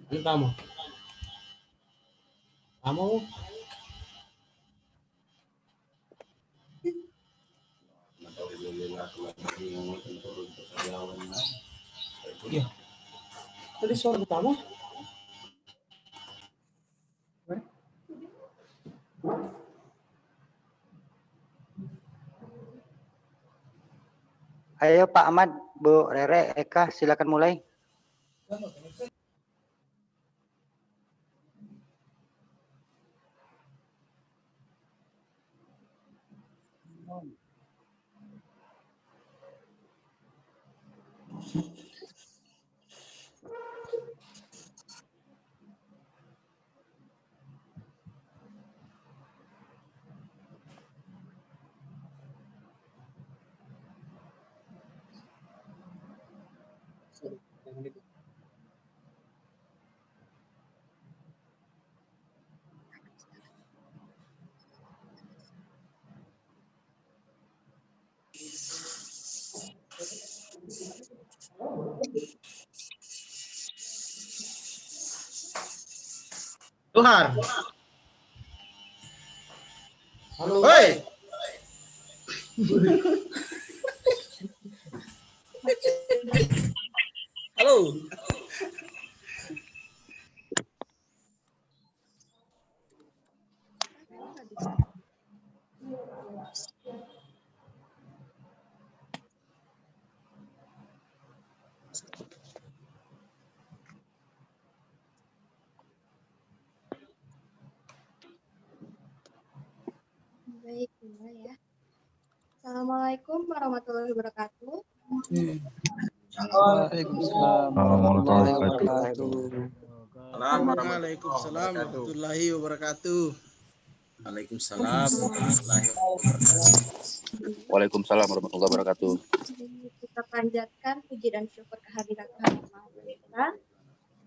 Ano tamo? Tama mo? Iya. Tadi suara tamo? Ayo Pak Ahmad, Bu Rere, Eka, silakan mulai. Tuhan. Halo. Hei. Halo. Baik, ya. Assalamualaikum warahmatullahi wabarakatuh. Waalaikumsalam warahmatullahi wabarakatuh. Waalaikumsalam warahmatullahi wabarakatuh. Waalaikumsalam warahmatullahi wabarakatuh. Waalaikumsalam warahmatullahi wabarakatuh. Kita panjatkan puji dan syukur kehadiran Tuhan Yang Maha Esa,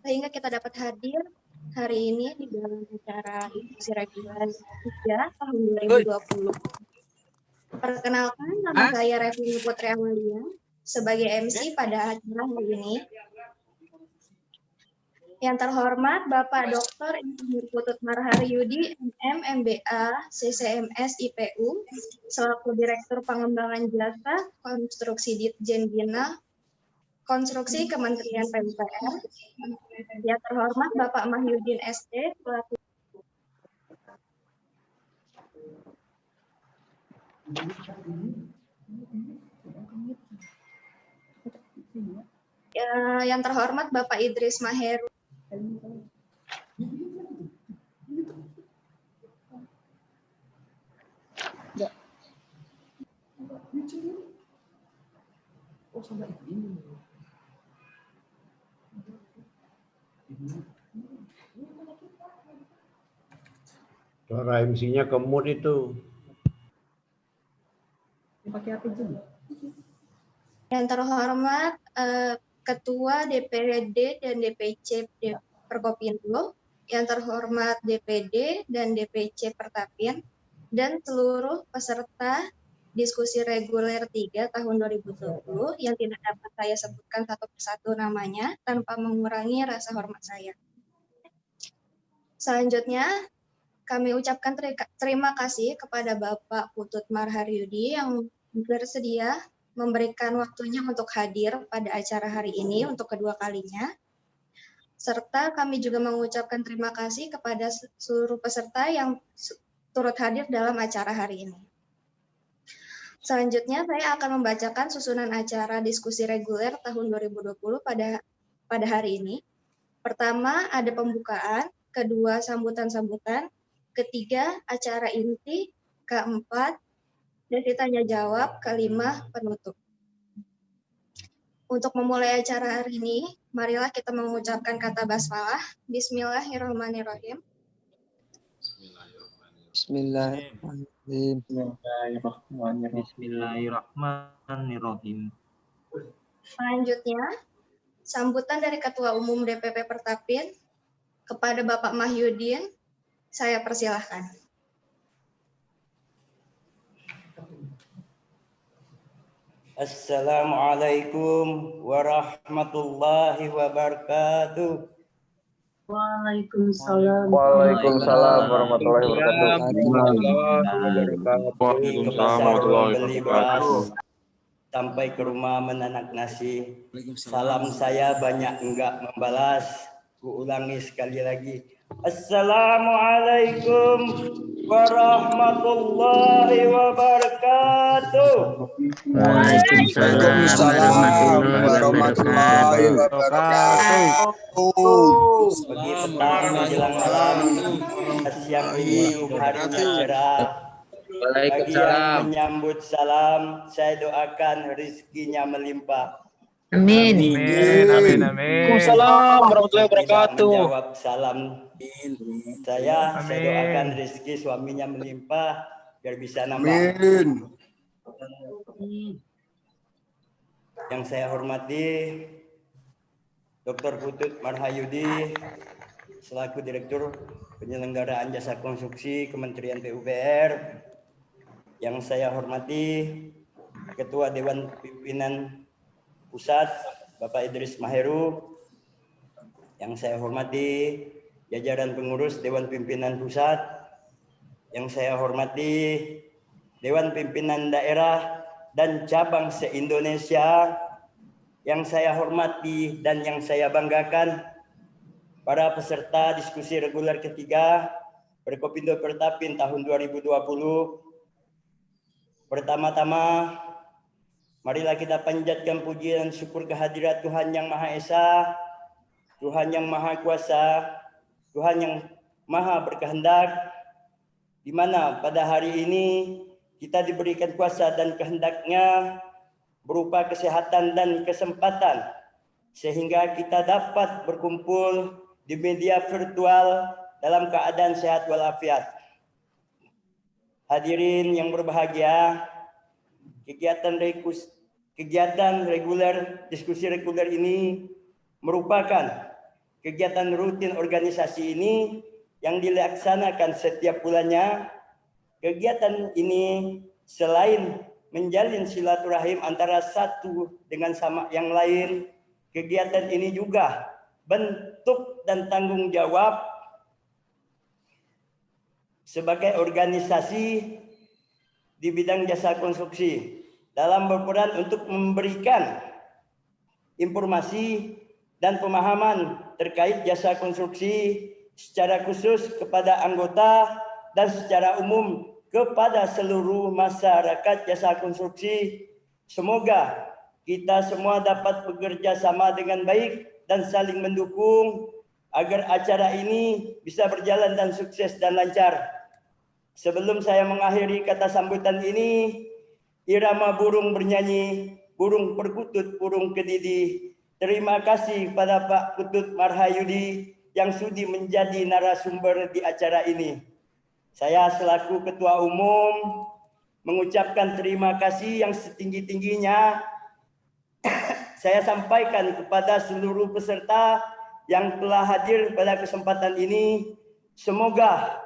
sehingga kita dapat hadir hari ini di dalam acara diskusi reguler 3 tahun 2020. Perkenalkan, nama saya Revina Putri Amalia sebagai MC pada acara hari ini. Yang terhormat Bapak Dr. Insinyur Putut Marharyudi, MM, MBA, CCMS, IPU, selaku Direktur Pengembangan Jasa Konstruksi Ditjen Bina Konstruksi Kementerian PUPR. Yang terhormat Bapak Mahyudin SD, selaku yang terhormat Bapak Idris Maheru. Suara MC-nya kemut itu. Yang terhormat Ketua DPRD dan DPC Perkopindo, yang terhormat DPD dan DPC Pertapin, dan seluruh peserta diskusi reguler 3 tahun 2020 yang tidak dapat saya sebutkan satu persatu namanya tanpa mengurangi rasa hormat saya. Selanjutnya, kami ucapkan terima kasih kepada Bapak Putut Marharyudi yang bersedia memberikan waktunya untuk hadir pada acara hari ini untuk kedua kalinya. Serta kami juga mengucapkan terima kasih kepada seluruh peserta yang turut hadir dalam acara hari ini. Selanjutnya, saya akan membacakan susunan acara diskusi reguler tahun 2020 pada hari ini. Pertama, ada pembukaan. Kedua, sambutan-sambutan. Ketiga, acara inti. Keempat, sesi tanya jawab. Kelima, penutup. Untuk memulai acara hari ini, marilah kita mengucapkan kata basmalah. Bismillahirrahmanirrahim. Bismillahirrahmanirrahim. Bismillahirrahmanirrahim. Selanjutnya, sambutan dari Ketua Umum DPP Pertapin kepada Bapak Mahyudin, saya persilahkan. Assalamualaikum warahmatullahi wabarakatuh. Waalaikumsalam. Waalaikumsalam warahmatullahi wabarakatuh. Pergi ke pasar membeli beras sampai ke rumah menanak nasi. Salam saya banyak enggak membalas. Ku ulangi sekali lagi. Assalamualaikum warahmatullahi wabarakatuh. Waalaikumsalam warahmatullahi wabarakatuh. Pagi petang menjelang malam, siang ini harinya cerah. Bagi yang menyambut salam, saya doakan rezekinya melimpah. Amin. Waalaikumsalam warahmatullahi wabarakatuh. Menjawab salam saya doakan rezeki suaminya melimpah biar bisa nambah. Amin. Yang saya hormati Dr. Putut Marhayudi selaku Direktur Penyelenggaraan Jasa Konstruksi Kementerian PUPR. Yang saya hormati Ketua Dewan Pimpinan Pusat Bapak Idris Maheru. Yang saya hormati jajaran pengurus Dewan Pimpinan Pusat. Yang saya hormati Dewan Pimpinan Daerah dan Cabang se-Indonesia. Yang saya hormati dan yang saya banggakan para peserta diskusi reguler ketiga Perkopindo Pertapin tahun 2020. Pertama-tama, marilah kita panjatkan puji dan syukur kehadirat Tuhan Yang Maha Esa, Tuhan Yang Maha Kuasa, Tuhan Yang Maha Berkehendak, di mana pada hari ini kita diberikan kuasa dan kehendaknya berupa kesehatan dan kesempatan, sehingga kita dapat berkumpul di media virtual dalam keadaan sehat walafiat. Hadirin yang berbahagia, kegiatan reguler, diskusi reguler ini merupakan kegiatan rutin organisasi ini yang dilaksanakan setiap bulannya. Kegiatan ini selain menjalin silaturahim antara satu dengan sama yang lain, kegiatan ini juga bentuk dan tanggung jawab sebagai organisasi di bidang jasa konstruksi dalam berperan untuk memberikan informasi dan pemahaman terkait jasa konstruksi secara khusus kepada anggota dan secara umum kepada seluruh masyarakat jasa konstruksi. Semoga kita semua dapat bekerja sama dengan baik dan saling mendukung agar acara ini bisa berjalan dan sukses dan lancar. Sebelum saya mengakhiri kata sambutan ini, irama burung bernyanyi, burung perkutut, burung kedidi. Terima kasih pada Pak Putut Marhayudi yang sudi menjadi narasumber di acara ini. Saya selaku Ketua Umum mengucapkan terima kasih yang setinggi-tingginya saya sampaikan kepada seluruh peserta yang telah hadir pada kesempatan ini. Semoga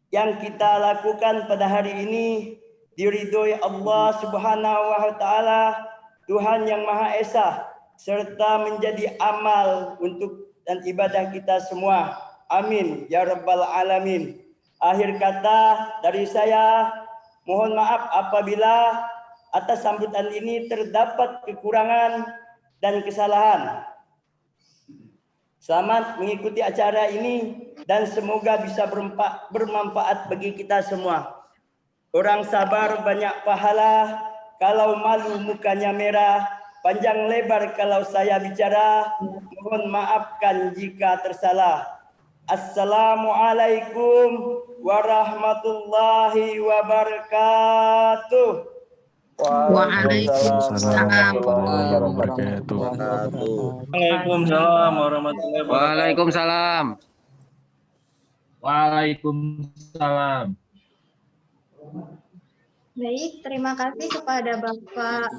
yang kita lakukan pada hari ini diridhoi Allah Subhanahu wa taala, Tuhan Yang Maha Esa, serta menjadi amal untuk dan ibadah kita semua. Amin ya rabbal alamin. Akhir kata dari saya, mohon maaf apabila atas sambutan ini terdapat kekurangan dan kesalahan. Selamat mengikuti acara ini dan semoga bisa bermanfaat bagi kita semua. Orang sabar banyak pahala, kalau malu mukanya merah, panjang lebar kalau saya bicara, mohon maafkan jika tersalah. Assalamualaikum warahmatullahi wabarakatuh. Waalaikumsalam warahmatullahi wabarakatuh. Waalaikumsalam warahmatullahi wabarakatuh. Waalaikumsalam. Waalaikumsalam. Baik, terima kasih kepada Bapak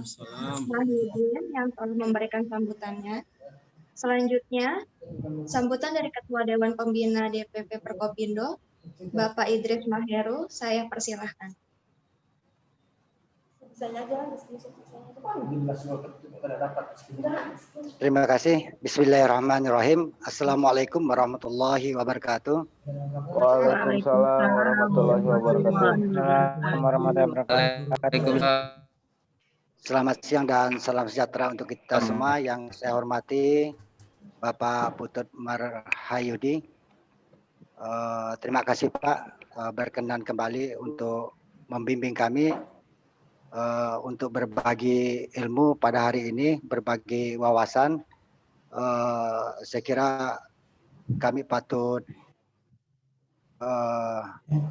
Mahyudin yang telah memberikan sambutannya. Selanjutnya, sambutan dari Ketua Dewan Pembina DPP Perkopindo, Bapak Idris Maheru, saya persilahkan. Terima kasih. Bismillahirrahmanirrahim. Assalamualaikum warahmatullahi wabarakatuh. Waalaikumsalam warahmatullahi wabarakatuh. Warahmatullahi wabarakatuh. Waalaikumsalam. Selamat siang dan salam sejahtera untuk kita semua. Yang saya hormati Bapak Putut Marhayudi. Terima kasih Pak berkenan kembali untuk membimbing kami untuk berbagi ilmu pada hari ini, berbagi wawasan. Saya kira kami patut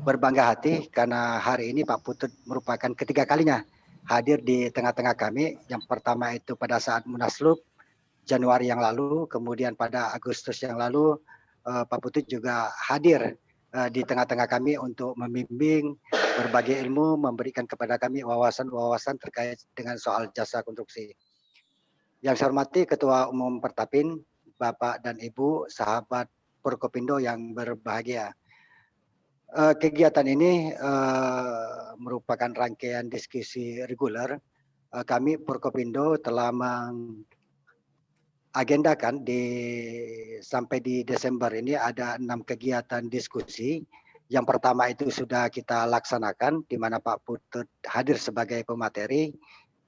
berbangga hati karena hari ini Pak Putut merupakan ketiga kalinya hadir di tengah-tengah kami. Yang pertama itu pada saat Munaslup Januari yang lalu, kemudian pada Agustus yang lalu Pak Putut juga hadir di tengah-tengah kami untuk membimbing, berbagi ilmu, memberikan kepada kami wawasan-wawasan terkait dengan soal jasa konstruksi. Yang saya hormati Ketua Umum Pertapin, Bapak dan Ibu, sahabat Forkopindo yang berbahagia. Kegiatan ini merupakan rangkaian diskusi reguler. Kami Forkopindo telah mengagendakan sampai di Desember ini ada 6 kegiatan diskusi. Yang pertama itu sudah kita laksanakan, di mana Pak Putut hadir sebagai pemateri.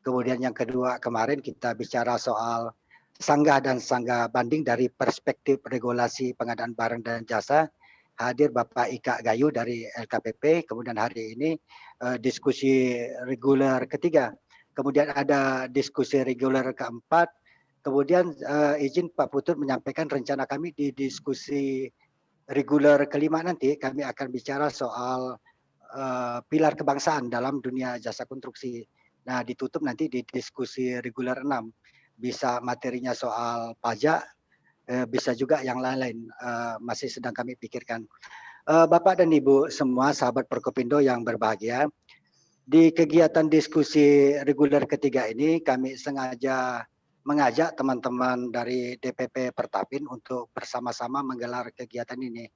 Kemudian yang kedua kemarin kita bicara soal sanggah dan sanggah banding dari perspektif regulasi pengadaan barang dan jasa. Hadir Bapak Ika Gayu dari LKPP, kemudian hari ini diskusi reguler ketiga. Kemudian ada diskusi reguler keempat, kemudian izin Pak Putut menyampaikan rencana kami di diskusi reguler kelima nanti kami akan bicara soal pilar kebangsaan dalam dunia jasa konstruksi. Nah, ditutup nanti di diskusi reguler 6. Bisa materinya soal pajak, bisa juga yang lain-lain, masih sedang kami pikirkan. Bapak dan Ibu semua sahabat Forkopindo yang berbahagia, di kegiatan diskusi reguler ketiga ini kami sengaja mengajak teman-teman dari DPP Pertapin untuk bersama-sama menggelar kegiatan ini.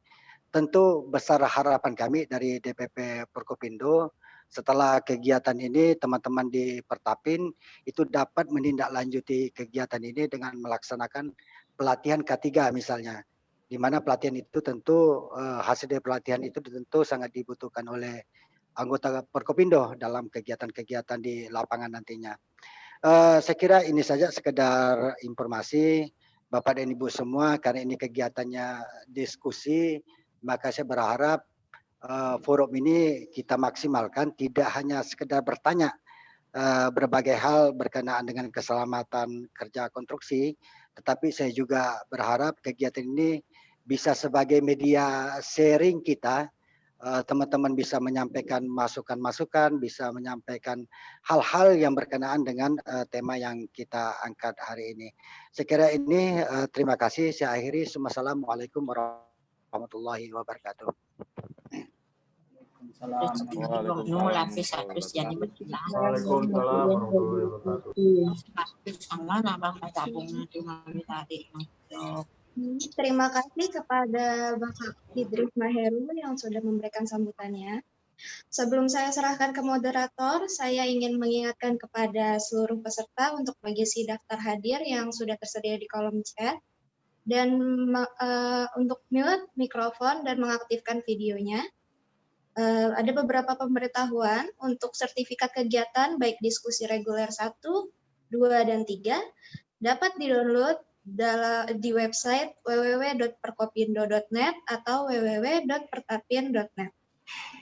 Tentu besar harapan kami dari DPP Forkopindo setelah kegiatan ini teman-teman di Pertapin itu dapat menindaklanjuti kegiatan ini dengan melaksanakan pelatihan K3 misalnya, di mana pelatihan itu tentu hasil dari pelatihan itu tentu sangat dibutuhkan oleh anggota Forkopindo dalam kegiatan-kegiatan di lapangan nantinya. Saya kira ini saja sekedar informasi Bapak dan Ibu semua, karena ini kegiatannya diskusi, maka saya berharap forum ini kita maksimalkan, tidak hanya sekedar bertanya berbagai hal berkenaan dengan keselamatan kerja konstruksi, tetapi saya juga berharap kegiatan ini bisa sebagai media sharing kita. Teman-teman bisa menyampaikan masukan-masukan, bisa menyampaikan hal-hal yang berkenaan dengan tema yang kita angkat hari ini. Saya kira ini terima kasih. Saya akhiri. Assalamualaikum warahmatullahi wabarakatuh. Terima kasih kepada Bapak Idris Maheru yang sudah memberikan sambutannya. Sebelum saya serahkan ke moderator, saya ingin mengingatkan kepada seluruh peserta untuk mengisi daftar hadir yang sudah tersedia di kolom chat dan untuk mute mikrofon dan mengaktifkan videonya. Ada beberapa pemberitahuan untuk sertifikat kegiatan baik diskusi reguler 1, 2, dan 3 dapat di-download di website www.perkopindo.net atau www.pertapin.net.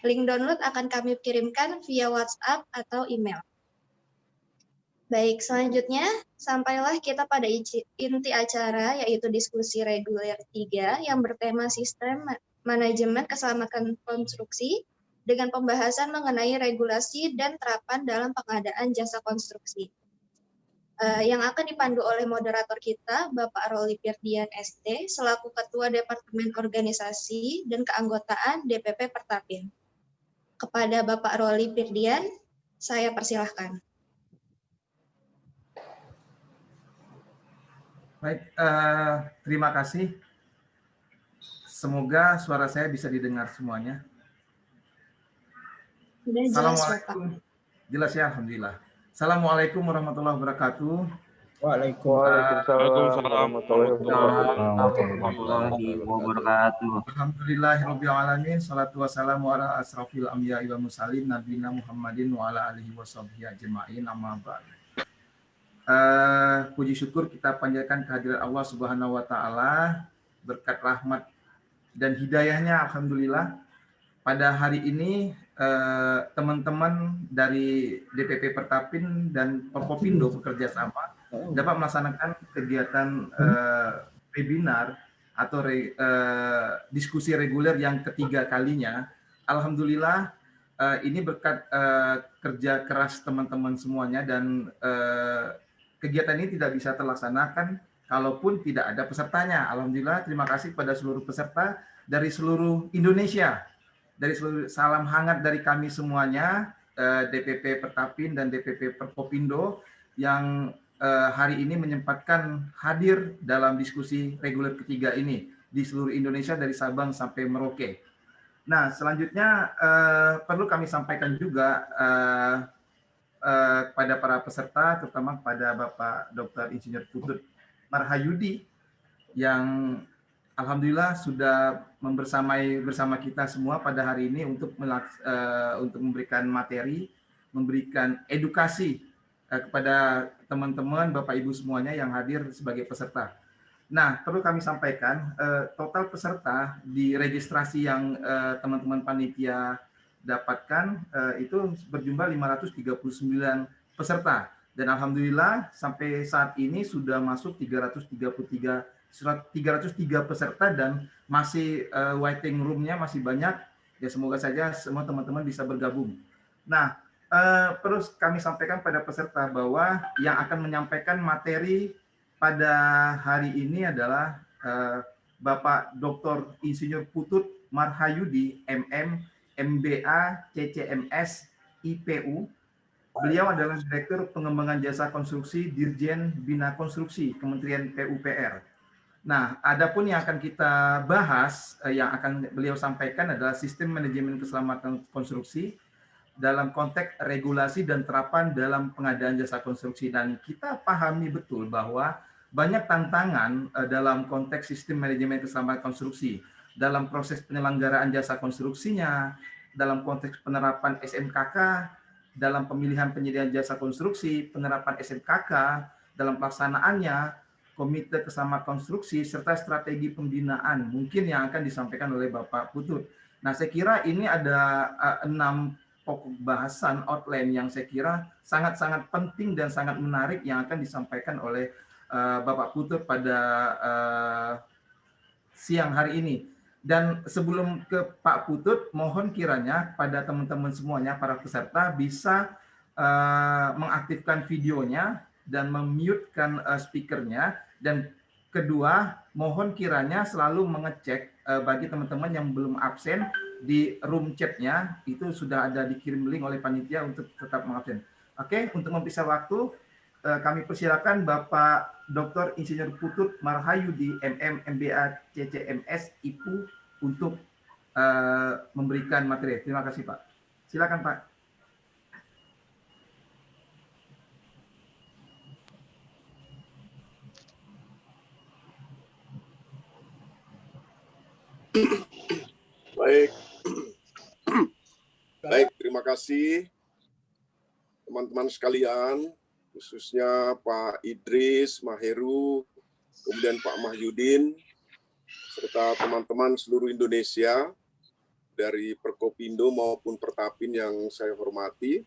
Link download akan kami kirimkan via WhatsApp atau email. Baik, selanjutnya sampailah kita pada inti acara, yaitu diskusi reguler 3 yang bertema sistem manajemen keselamatan konstruksi dengan pembahasan mengenai regulasi dan terapan dalam pengadaan jasa konstruksi. Yang akan dipandu oleh moderator kita, Bapak Roli Pirdian ST, selaku Ketua Departemen Organisasi dan Keanggotaan DPP Pertapin. Kepada Bapak Roli Pirdian, saya persilahkan. Baik, terima kasih. Semoga suara saya bisa didengar semuanya. Sudah jelas, Bapak. Jelas ya, alhamdulillah. Assalamualaikum warahmatullahi wabarakatuh. Waalaikumsalam warahmatullahi warahmatullahi wabarakatuh. Alhamdulillahirabbil alamin, salatu wassalamu ala asrafil anbiya'i wal mursalin nabiyina Muhammadin wa ala alihi washabbihi ajmain, amma ba'd. Puji syukur kita panjatkan kehadiran Allah Subhanahu wa taala, berkat rahmat dan hidayahnya alhamdulillah. Pada hari ini teman-teman dari DPP Pertapin dan Forkopindo bekerja sama dapat melaksanakan kegiatan webinar atau diskusi reguler yang ketiga kalinya. Alhamdulillah ini berkat kerja keras teman-teman semuanya, dan kegiatan ini tidak bisa terlaksanakan kalaupun tidak ada pesertanya. Alhamdulillah, terima kasih pada seluruh peserta dari seluruh Indonesia. Dari seluruh, salam hangat dari kami semuanya, DPP Pertapin dan DPP Forkopindo yang hari ini menyempatkan hadir dalam diskusi reguler ketiga ini di seluruh Indonesia dari Sabang sampai Merauke. Nah, selanjutnya perlu kami sampaikan juga kepada para peserta, terutama kepada Bapak Dr. Insinyur Putut Marhayudi yang alhamdulillah sudah bersama kita semua pada hari ini untuk memberikan materi, memberikan edukasi kepada teman-teman, Bapak Ibu semuanya yang hadir sebagai peserta. Nah, perlu kami sampaikan, total peserta di registrasi yang teman-teman panitia dapatkan itu berjumlah 539 peserta. Dan alhamdulillah sampai saat ini sudah masuk 303 peserta dan masih waiting room-nya masih banyak. Ya, semoga saja semua teman-teman bisa bergabung. Nah, perlu kami sampaikan pada peserta bahwa yang akan menyampaikan materi pada hari ini adalah Bapak Dr. Insinyur Putut Marhayudi, MM, MBA, CCMS, IPU. Beliau adalah Direktur Pengembangan Jasa Konstruksi Dirjen Bina Konstruksi Kementerian PUPR. Nah, adapun yang akan kita bahas, yang akan beliau sampaikan adalah sistem manajemen keselamatan konstruksi dalam konteks regulasi dan terapan dalam pengadaan jasa konstruksi. Dan kita pahami betul bahwa banyak tantangan dalam konteks sistem manajemen keselamatan konstruksi, dalam proses penyelenggaraan jasa konstruksinya, dalam konteks penerapan SMKK, dalam pemilihan penyediaan jasa konstruksi, penerapan SMKK, dalam pelaksanaannya, Komite Keselamatan Konstruksi, serta strategi pembinaan mungkin yang akan disampaikan oleh Bapak Putut. Nah, saya kira ini ada 6 pokok bahasan outline yang saya kira sangat-sangat penting dan sangat menarik yang akan disampaikan oleh Bapak Putut pada siang hari ini. Dan sebelum ke Pak Putut, mohon kiranya pada teman-teman semuanya, para peserta bisa mengaktifkan videonya dan memute-kan speakernya. Dan kedua, mohon kiranya selalu mengecek bagi teman-teman yang belum absen di room chat-nya, itu sudah ada dikirim link oleh panitia untuk tetap mengabsen. Oke, untuk mempisah waktu, kami persilakan Bapak Dr. Insinyur Putut Marhayudi, MM, MBA, CCMS, IPU untuk memberikan materi. Terima kasih, Pak. Silakan, Pak. Baik, terima kasih teman-teman sekalian, khususnya Pak Idris, Maheru, kemudian Pak Mahyudin, serta teman-teman seluruh Indonesia dari Forkopindo maupun Pertapin yang saya hormati,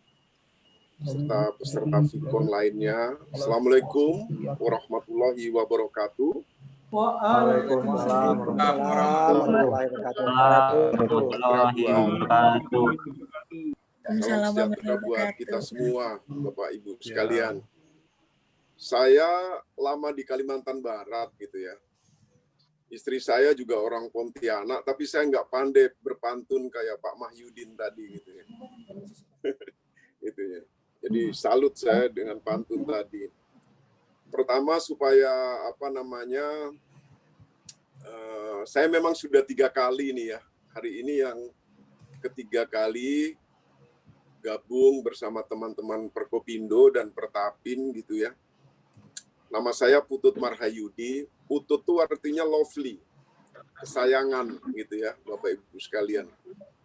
serta peserta Fikon lainnya. Assalamualaikum warahmatullahi wabarakatuh. Waalaikumsalam warahmatullahi wabarakatuh. Salam sejahtera buat kita semua, Bapak Ibu sekalian. Saya lama di Kalimantan Barat gitu ya. Istri saya juga orang Pontianak, tapi saya nggak pandai berpantun kayak Pak Mahyudin tadi gitu ya. Gitu ya. Jadi salut saya dengan pantun tadi. Pertama supaya saya memang sudah 3 kali nih ya. Hari ini yang ketiga kali gabung bersama teman-teman Perkopindo dan Pertapin gitu ya. Nama saya Putut Marhayudi. Putut itu artinya lovely, kesayangan gitu ya, Bapak Ibu sekalian.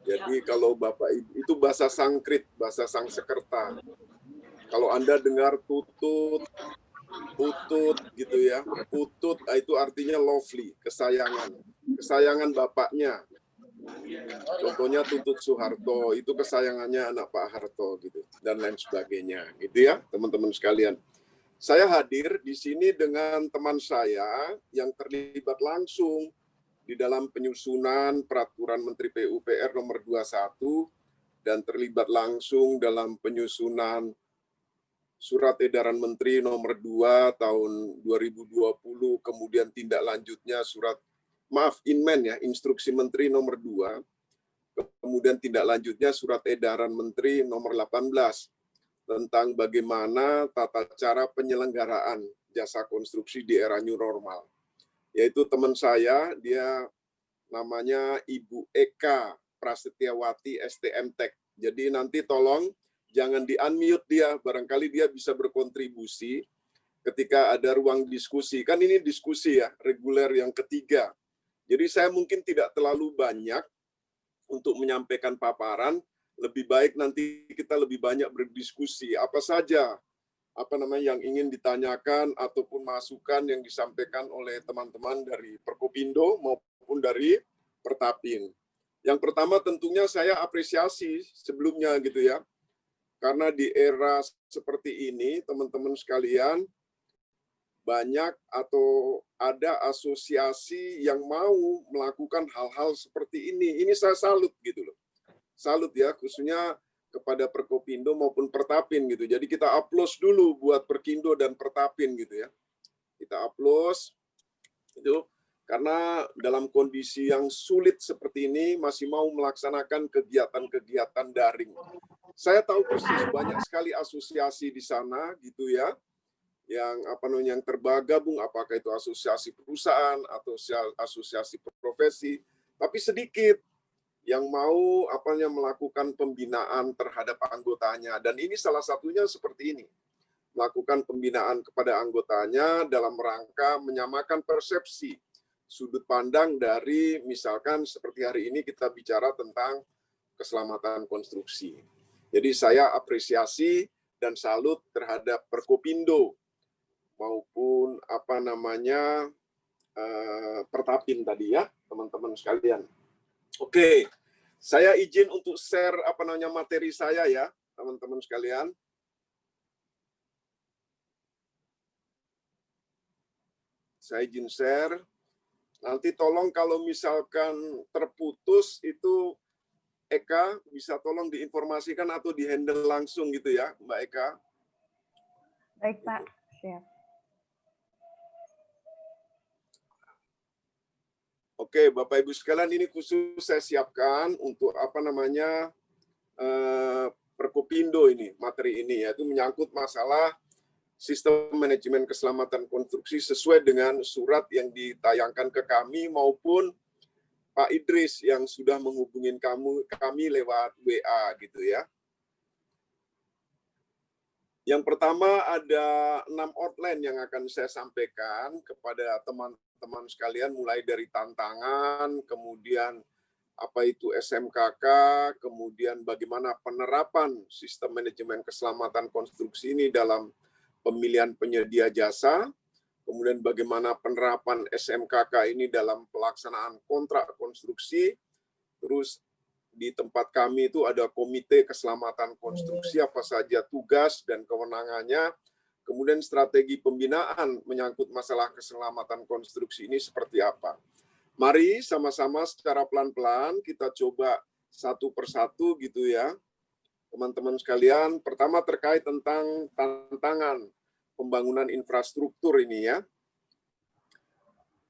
Jadi kalau Bapak Ibu itu bahasa Sangkrit, bahasa Sangsekerta. Kalau Anda dengar tutut, putut gitu ya, putut itu artinya lovely, kesayangan. Kesayangan bapaknya. Contohnya Tutut Soeharto, itu kesayangannya anak Pak Harto gitu, dan lain sebagainya. Gitu ya, teman-teman sekalian. Saya hadir di sini dengan teman saya yang terlibat langsung di dalam penyusunan Peraturan Menteri PUPR nomor 21 dan terlibat langsung dalam penyusunan Surat Edaran Menteri nomor 2 tahun 2020, kemudian tindak lanjutnya Inmen ya, Instruksi Menteri nomor 2, kemudian tindak lanjutnya Surat Edaran Menteri nomor 18 tentang bagaimana tata cara penyelenggaraan jasa konstruksi di era new normal. Yaitu teman saya, dia namanya Ibu Eka Prasetyawati STM Tech. Jadi nanti tolong jangan di-unmute dia, barangkali dia bisa berkontribusi ketika ada ruang diskusi. Kan ini diskusi ya, reguler yang ketiga. Jadi saya mungkin tidak terlalu banyak untuk menyampaikan paparan, lebih baik nanti kita lebih banyak berdiskusi apa saja yang ingin ditanyakan ataupun masukan yang disampaikan oleh teman-teman dari Perkopindo maupun dari Pertapin. Yang pertama tentunya saya apresiasi sebelumnya gitu ya. Karena di era seperti ini teman-teman sekalian banyak atau ada asosiasi yang mau melakukan hal-hal seperti ini. Ini saya salut gitu loh. Salut ya, khususnya kepada Perkopindo maupun Pertapin gitu. Jadi kita aplaus dulu buat Perkindo dan Pertapin gitu ya. Kita aplaus itu karena dalam kondisi yang sulit seperti ini masih mau melaksanakan kegiatan-kegiatan daring. Saya tahu persis banyak sekali asosiasi di sana gitu ya. Yang tergabung, apakah itu asosiasi perusahaan atau asosiasi profesi, tapi sedikit yang mau melakukan pembinaan terhadap anggotanya, dan ini salah satunya seperti ini, melakukan pembinaan kepada anggotanya dalam rangka menyamakan persepsi sudut pandang dari misalkan seperti hari ini kita bicara tentang keselamatan konstruksi. Jadi saya apresiasi dan salut terhadap Perkopindo maupun Pertapin tadi ya, teman-teman sekalian. Oke, saya izin untuk share materi saya ya, teman-teman sekalian. Saya izin share. Nanti tolong kalau misalkan terputus itu Eka bisa tolong diinformasikan atau di-handle langsung gitu ya, Mbak Eka. Baik, Pak. Siap. Oke, Bapak Ibu sekalian, ini khusus saya siapkan untuk Perkopindo ini, materi ini, yaitu menyangkut masalah sistem manajemen keselamatan konstruksi sesuai dengan surat yang ditayangkan ke kami maupun Pak Idris yang sudah menghubungi kami lewat WA gitu ya. Yang pertama ada 6 outline yang akan saya sampaikan kepada teman-teman sekalian, mulai dari tantangan, kemudian apa itu SMKK, kemudian bagaimana penerapan sistem manajemen keselamatan konstruksi ini dalam pemilihan penyedia jasa, kemudian bagaimana penerapan SMKK ini dalam pelaksanaan kontrak konstruksi, terus di tempat kami itu ada Komite Keselamatan Konstruksi, apa saja tugas dan kewenangannya, kemudian strategi pembinaan menyangkut masalah keselamatan konstruksi ini seperti apa. Mari sama-sama secara pelan-pelan kita coba satu persatu gitu ya, teman-teman sekalian. Pertama terkait tentang tantangan pembangunan infrastruktur ini ya.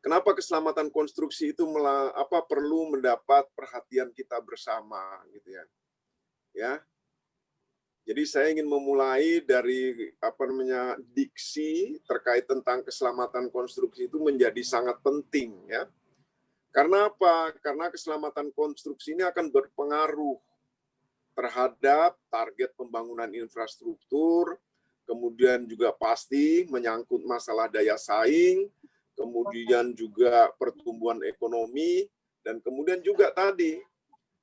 Kenapa keselamatan konstruksi itu perlu mendapat perhatian kita bersama gitu ya. Ya. Jadi saya ingin memulai dari diksi terkait tentang keselamatan konstruksi itu menjadi sangat penting ya. Karena apa? Karena keselamatan konstruksi ini akan berpengaruh terhadap target pembangunan infrastruktur, kemudian juga pasti menyangkut masalah daya saing, kemudian juga pertumbuhan ekonomi, dan kemudian juga tadi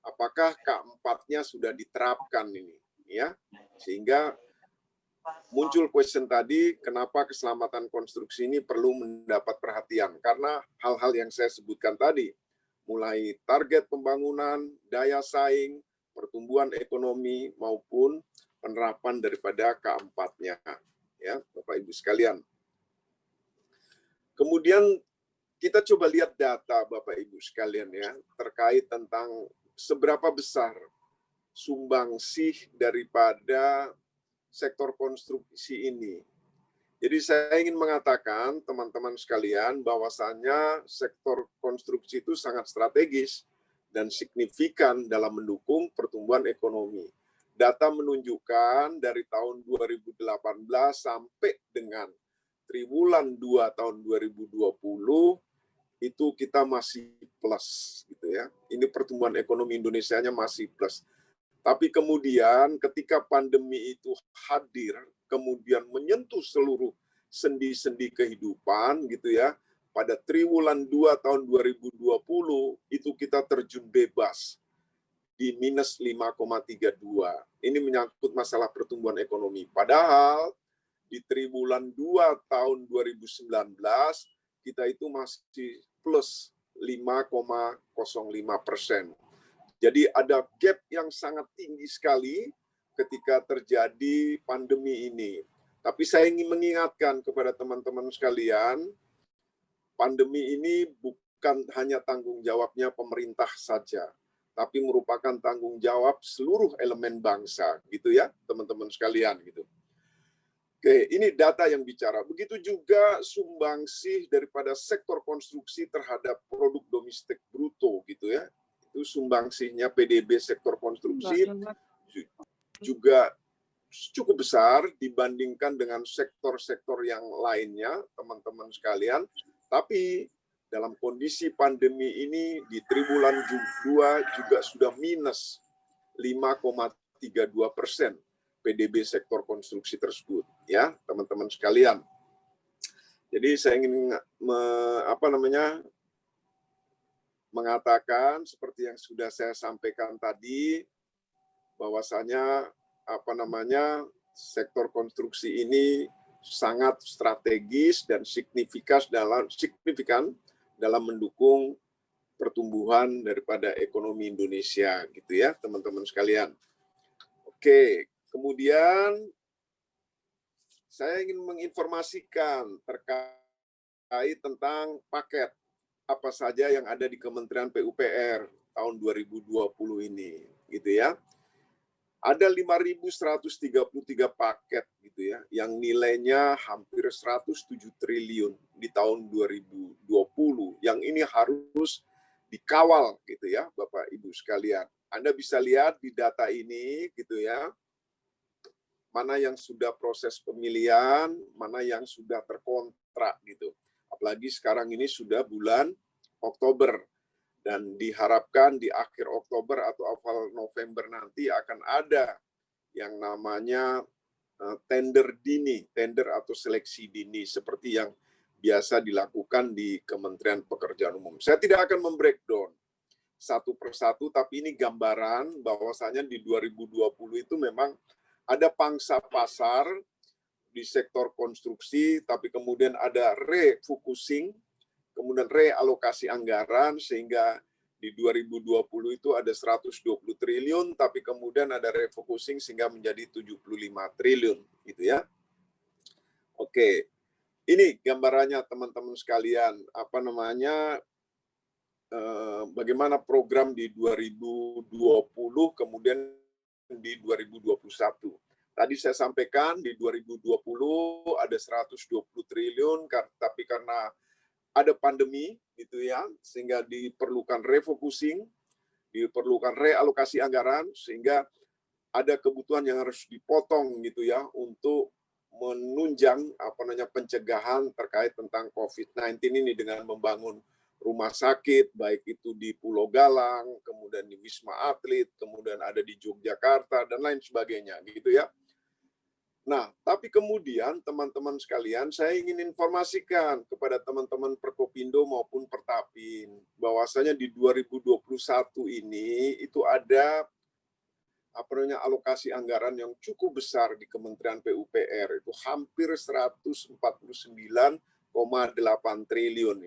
apakah keempatnya sudah diterapkan ini, ya, sehingga muncul question tadi, kenapa keselamatan konstruksi ini perlu mendapat perhatian? Karena hal-hal yang saya sebutkan tadi, mulai target pembangunan, daya saing, pertumbuhan ekonomi, maupun penerapan daripada keempatnya, ya, Bapak Ibu sekalian. Kemudian kita coba lihat data Bapak Ibu sekalian ya, terkait tentang seberapa besar sumbangsih daripada sektor konstruksi ini. Jadi saya ingin mengatakan teman-teman sekalian bahwasannya sektor konstruksi itu sangat strategis dan signifikan dalam mendukung pertumbuhan ekonomi. Data menunjukkan dari tahun 2018 sampai dengan triwulan 2 tahun 2020 itu kita masih plus gitu ya. Ini pertumbuhan ekonomi Indonesianya masih plus. Tapi kemudian ketika pandemi itu hadir, kemudian menyentuh seluruh sendi-sendi kehidupan gitu ya, pada triwulan 2 tahun 2020 itu kita terjun bebas di minus 5,32. Ini menyangkut masalah pertumbuhan ekonomi. Padahal di triwulan 2 tahun 2019 kita itu masih plus 5,05%. Jadi ada gap yang sangat tinggi sekali ketika terjadi pandemi ini. Tapi saya ingin mengingatkan kepada teman-teman sekalian, pandemi ini bukan hanya tanggung jawabnya pemerintah saja, tapi merupakan tanggung jawab seluruh elemen bangsa, gitu ya, teman-teman sekalian, gitu. Oke, ini data yang bicara. Begitu juga sumbangsih daripada sektor konstruksi terhadap produk domestik bruto, gitu ya. Itu sumbangsihnya PDB sektor konstruksi juga cukup besar dibandingkan dengan sektor-sektor yang lainnya, teman-teman sekalian. Tapi dalam kondisi pandemi ini di triwulan 2 juga sudah minus 5,32% PDB sektor konstruksi tersebut, ya teman-teman sekalian. Jadi saya ingin mengatakan seperti yang sudah saya sampaikan tadi, bahwasanya sektor konstruksi ini sangat strategis dan signifikan dalam mendukung pertumbuhan daripada ekonomi Indonesia, gitu ya, teman-teman sekalian. Oke, kemudian saya ingin menginformasikan terkait tentang paket apa saja yang ada di Kementerian PUPR tahun 2020 ini, gitu ya. Ada 5.133 paket gitu ya, yang nilainya hampir 107 triliun di tahun 2020. Yang ini harus dikawal gitu ya, Bapak Ibu sekalian. Anda bisa lihat di data ini gitu ya, mana yang sudah proses pemilihan, mana yang sudah terkontrak gitu. Apalagi sekarang ini sudah bulan Oktober. Dan diharapkan di akhir Oktober atau awal November nanti akan ada yang namanya tender dini, tender atau seleksi dini, seperti yang biasa dilakukan di Kementerian Pekerjaan Umum. Saya tidak akan membreakdown satu persatu, tapi ini gambaran bahwasanya di 2020 itu memang ada pangsa pasar di sektor konstruksi, tapi kemudian ada refocusing, kemudian realokasi anggaran, sehingga di 2020 itu ada 120 triliun, tapi kemudian ada refocusing sehingga menjadi 75 triliun, gitu ya. Oke, ini gambarannya teman-teman sekalian, bagaimana program di 2020, kemudian di 2021. Tadi saya sampaikan di 2020 ada 120 triliun, tapi karena ada pandemi gitu ya, sehingga diperlukan refocusing, diperlukan realokasi anggaran, sehingga ada kebutuhan yang harus dipotong gitu ya untuk menunjang pencegahan terkait tentang COVID-19 ini dengan membangun rumah sakit, baik itu di Pulau Galang, kemudian di Wisma Atlet, kemudian ada di Yogyakarta, dan lain sebagainya, gitu ya. Nah, tapi kemudian teman-teman sekalian, saya ingin informasikan kepada teman-teman Perkopindo maupun Pertapin, bahwasanya di 2021 ini itu ada alokasi anggaran yang cukup besar di Kementerian PUPR, itu hampir 149,8 triliun.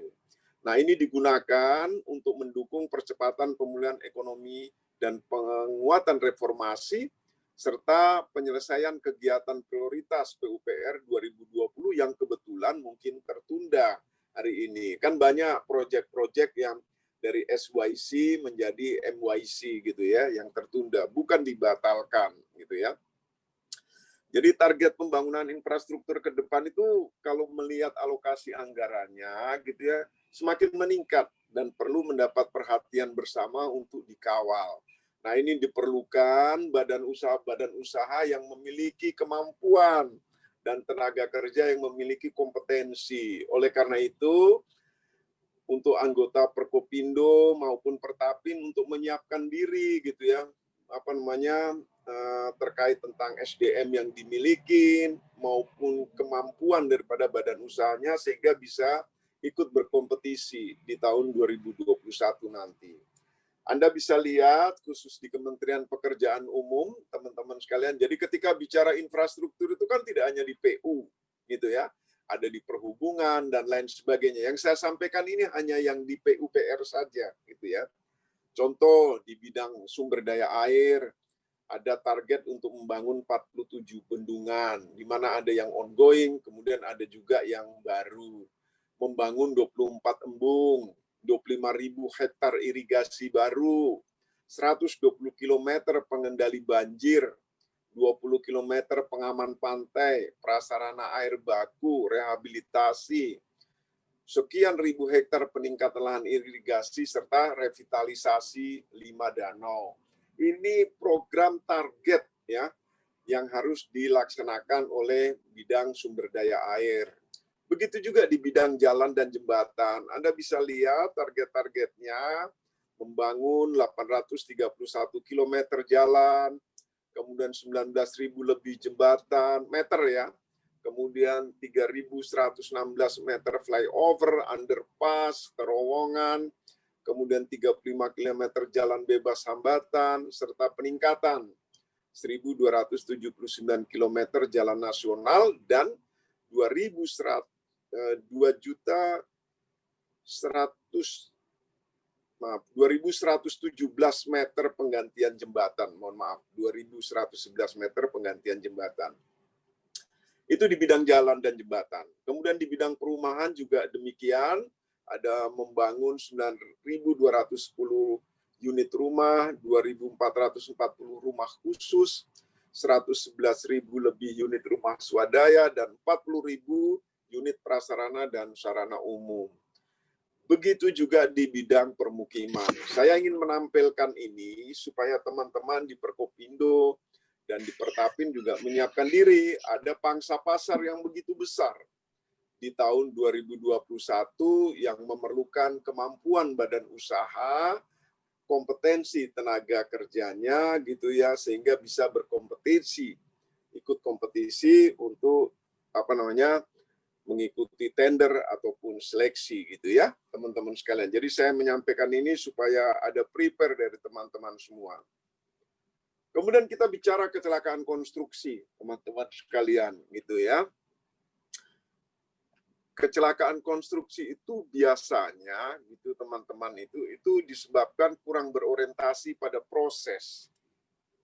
Nah, ini digunakan untuk mendukung percepatan pemulihan ekonomi dan penguatan reformasi, serta penyelesaian kegiatan prioritas PUPR 2020 yang kebetulan mungkin tertunda hari ini. Kan banyak proyek-proyek yang dari SYC menjadi MYC gitu ya, yang tertunda, bukan dibatalkan gitu ya. Jadi target pembangunan infrastruktur ke depan itu kalau melihat alokasi anggarannya gitu ya, semakin meningkat dan perlu mendapat perhatian bersama untuk dikawal. Nah, ini diperlukan badan usaha yang memiliki kemampuan dan tenaga kerja yang memiliki kompetensi. Oleh karena itu, untuk anggota Perkopindo maupun Pertapin untuk menyiapkan diri gitu ya, terkait tentang SDM yang dimiliki maupun kemampuan daripada badan usahanya sehingga bisa ikut berkompetisi di tahun 2021 nanti. Anda bisa lihat khusus di Kementerian Pekerjaan Umum, teman-teman sekalian. Jadi ketika bicara infrastruktur itu kan tidak hanya di PU, gitu ya. Ada di perhubungan dan lain sebagainya. Yang saya sampaikan ini hanya yang di PUPR saja, gitu ya. Contoh di bidang sumber daya air, ada target untuk membangun 47 bendungan, di mana ada yang ongoing, kemudian ada juga yang baru. Membangun 24 embung, 25.000 hektar irigasi baru, 120 km pengendali banjir, 20 km pengaman pantai, prasarana air baku, rehabilitasi, sekian ribu hektar peningkatan lahan irigasi, serta revitalisasi 5 danau. Ini program target ya yang harus dilaksanakan oleh bidang sumber daya air. Begitu juga di bidang jalan dan jembatan. Anda bisa lihat target-targetnya membangun 831 km jalan, kemudian 19.000 lebih jembatan meter ya, kemudian 3.116 meter flyover, underpass, terowongan, kemudian 35 km jalan bebas hambatan, serta peningkatan 1.279 km jalan nasional dan 2.117 meter penggantian jembatan. Mohon maaf, 2.111 meter penggantian jembatan. Itu di bidang jalan dan jembatan. Kemudian di bidang perumahan juga demikian, ada membangun 9.210 unit rumah, 2.440 rumah khusus, 111.000 lebih unit rumah swadaya, dan 40.000 unit prasarana dan sarana umum. Begitu juga di bidang permukiman. Saya ingin menampilkan ini supaya teman-teman di Perkopindo dan di Pertapin juga menyiapkan diri. Ada pangsa pasar yang begitu besar di tahun 2021 yang memerlukan kemampuan badan usaha, kompetensi tenaga kerjanya gitu ya, sehingga bisa berkompetisi, ikut kompetisi untuk mengikuti tender ataupun seleksi gitu ya, teman-teman sekalian. Jadi saya menyampaikan ini supaya ada prepare dari teman-teman semua. Kemudian kita bicara kecelakaan konstruksi, teman-teman sekalian gitu ya. Kecelakaan konstruksi itu biasanya gitu teman-teman itu disebabkan kurang berorientasi pada proses.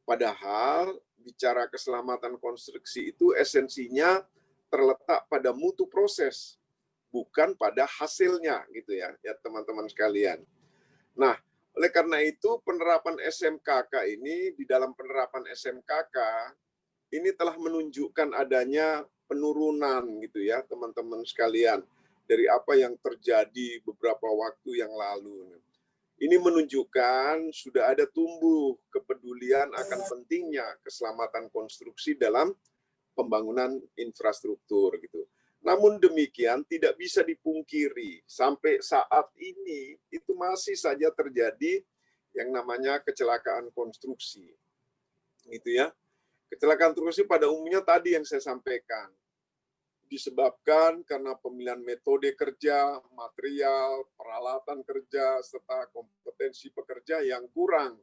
Padahal bicara keselamatan konstruksi itu esensinya terletak pada mutu proses, bukan pada hasilnya gitu ya teman-teman sekalian. Nah, oleh karena itu penerapan SMKK ini, di dalam penerapan SMKK ini telah menunjukkan adanya penurunan gitu ya teman-teman sekalian dari apa yang terjadi beberapa waktu yang lalu. Ini menunjukkan sudah ada tumbuh kepedulian akan pentingnya keselamatan konstruksi dalam pembangunan infrastruktur gitu. Namun demikian tidak bisa dipungkiri sampai saat ini itu masih saja terjadi yang namanya kecelakaan konstruksi. Gitu ya. Kecelakaan konstruksi pada umumnya tadi yang saya sampaikan. Disebabkan karena pemilihan metode kerja, material, peralatan kerja, serta kompetensi pekerja yang kurang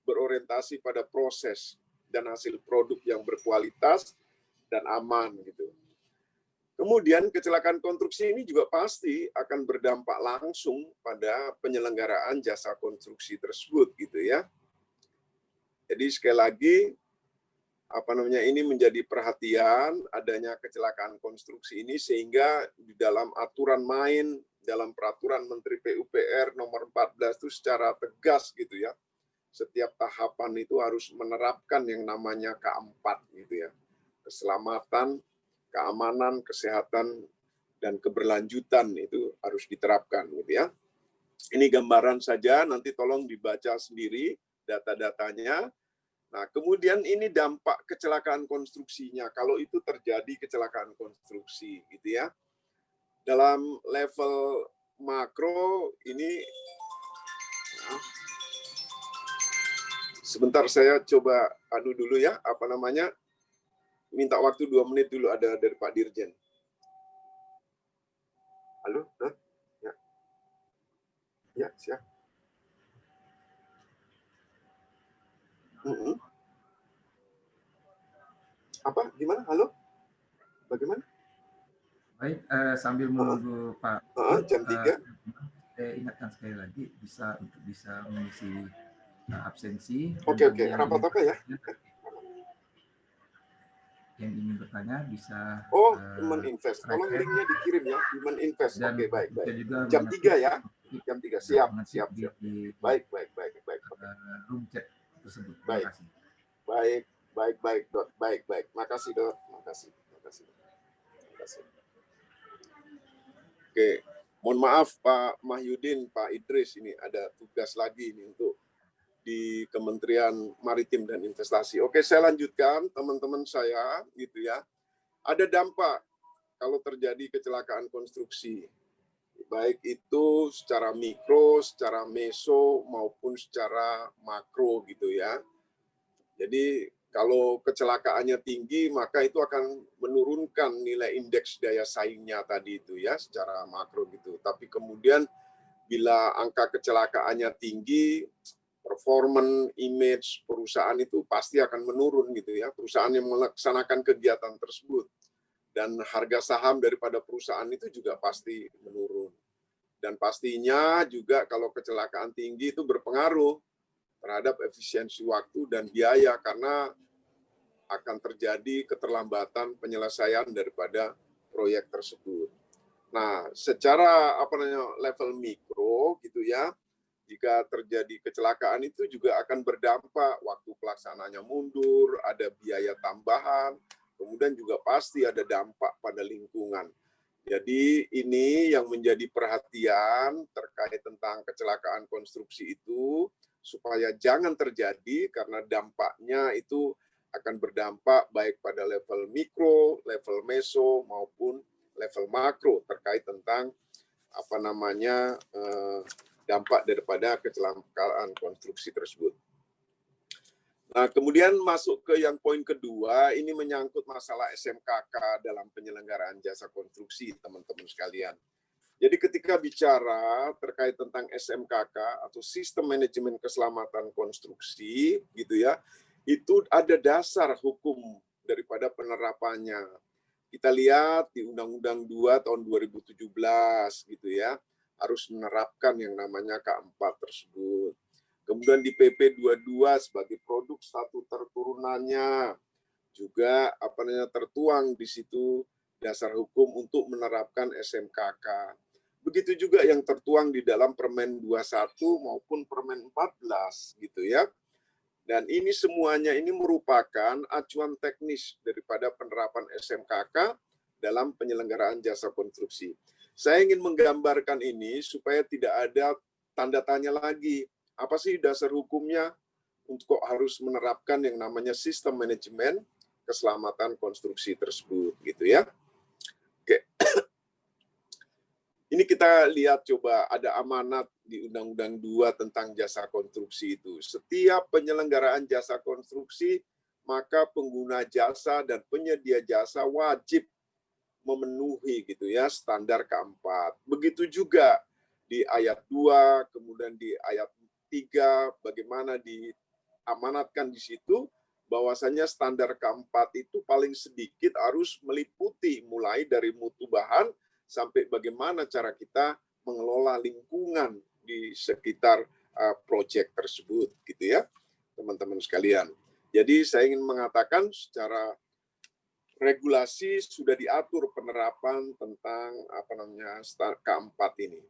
berorientasi pada proses dan hasil produk yang berkualitas dan aman gitu. Kemudian kecelakaan konstruksi ini juga pasti akan berdampak langsung pada penyelenggaraan jasa konstruksi tersebut gitu ya. Jadi sekali lagi ini menjadi perhatian adanya kecelakaan konstruksi ini sehingga di dalam aturan main dalam peraturan Menteri PUPR nomor 14 itu secara tegas gitu ya. Setiap tahapan itu harus menerapkan yang namanya K4 gitu ya. Keselamatan, keamanan, kesehatan, dan keberlanjutan itu harus diterapkan gitu ya. Ini gambaran saja, nanti tolong dibaca sendiri data-datanya. Nah, kemudian ini dampak kecelakaan konstruksinya. Kalau itu terjadi kecelakaan konstruksi gitu ya. Dalam level makro ini sebentar saya coba dulu ya, minta waktu 2 menit dulu ada dari Pak Dirjen. Halo? Ya. Ya, siap. Apa? Gimana? Halo? Bagaimana? Baik, sambil menunggu Pak. Jam 3. Saya ingatkan sekali lagi bisa mengisi absensi. Oke. Rapat apa ya? Yang ingin bertanya bisa Human Invest. Tolong linknya dikirim ya, Human Invest. Oke, baik. Jam 3 ya. Jam 3. Siap. Baik. Room chat tersebut. Baik. Baik, Dot. Baik. Makasih, Dot. Makasih. Oke. Mohon maaf Pak Mahyudin, Pak Idris, ini ada tugas lagi ini untuk di Kementerian Maritim dan Investasi. Oke, saya lanjutkan teman-teman saya gitu ya. Ada dampak kalau terjadi kecelakaan konstruksi. Baik itu secara mikro, secara meso maupun secara makro gitu ya. Jadi kalau kecelakaannya tinggi maka itu akan menurunkan nilai indeks daya saingnya tadi itu ya secara makro gitu. Tapi kemudian bila angka kecelakaannya tinggi, performance, image perusahaan itu pasti akan menurun gitu ya. Perusahaan yang melaksanakan kegiatan tersebut dan harga saham daripada perusahaan itu juga pasti menurun. Dan pastinya juga kalau kecelakaan tinggi itu berpengaruh terhadap efisiensi waktu dan biaya karena akan terjadi keterlambatan penyelesaian daripada proyek tersebut. Nah, secara level mikro gitu ya, jika terjadi kecelakaan itu juga akan berdampak waktu pelaksanaannya mundur, ada biaya tambahan, kemudian juga pasti ada dampak pada lingkungan. Jadi ini yang menjadi perhatian terkait tentang kecelakaan konstruksi itu supaya jangan terjadi karena dampaknya itu akan berdampak baik pada level mikro, level meso maupun level makro terkait tentang dampak daripada kecelakaan konstruksi tersebut. Nah, kemudian masuk ke yang poin kedua, ini menyangkut masalah SMKK dalam penyelenggaraan jasa konstruksi, teman-teman sekalian. Jadi ketika bicara terkait tentang SMKK atau Sistem Manajemen Keselamatan Konstruksi, gitu ya, itu ada dasar hukum daripada penerapannya. Kita lihat di Undang-Undang 2 tahun 2017 gitu ya, harus menerapkan yang namanya K4 tersebut. Kemudian di PP 22 sebagai produk statut turunannya juga tertuang di situ dasar hukum untuk menerapkan SMKK. Begitu juga yang tertuang di dalam Permen 21 maupun Permen 14 gitu ya. Dan ini semuanya ini merupakan acuan teknis daripada penerapan SMKK dalam penyelenggaraan jasa konstruksi. Saya ingin menggambarkan ini supaya tidak ada tanda tanya lagi. Apa sih dasar hukumnya untuk kok harus menerapkan yang namanya sistem manajemen keselamatan konstruksi tersebut gitu ya. Oke. Ini kita lihat coba ada amanat di Undang-Undang 2 tentang jasa konstruksi itu. Setiap penyelenggaraan jasa konstruksi, maka pengguna jasa dan penyedia jasa wajib memenuhi gitu ya standar keempat. Begitu juga di ayat 2, kemudian di ayat 3, bagaimana diamanatkan di situ bahwasanya standar keempat itu paling sedikit harus meliputi mulai dari mutu bahan sampai bagaimana cara kita mengelola lingkungan di sekitar proyek tersebut gitu ya teman-teman sekalian. Jadi saya ingin mengatakan secara regulasi sudah diatur penerapan tentang keempat ini.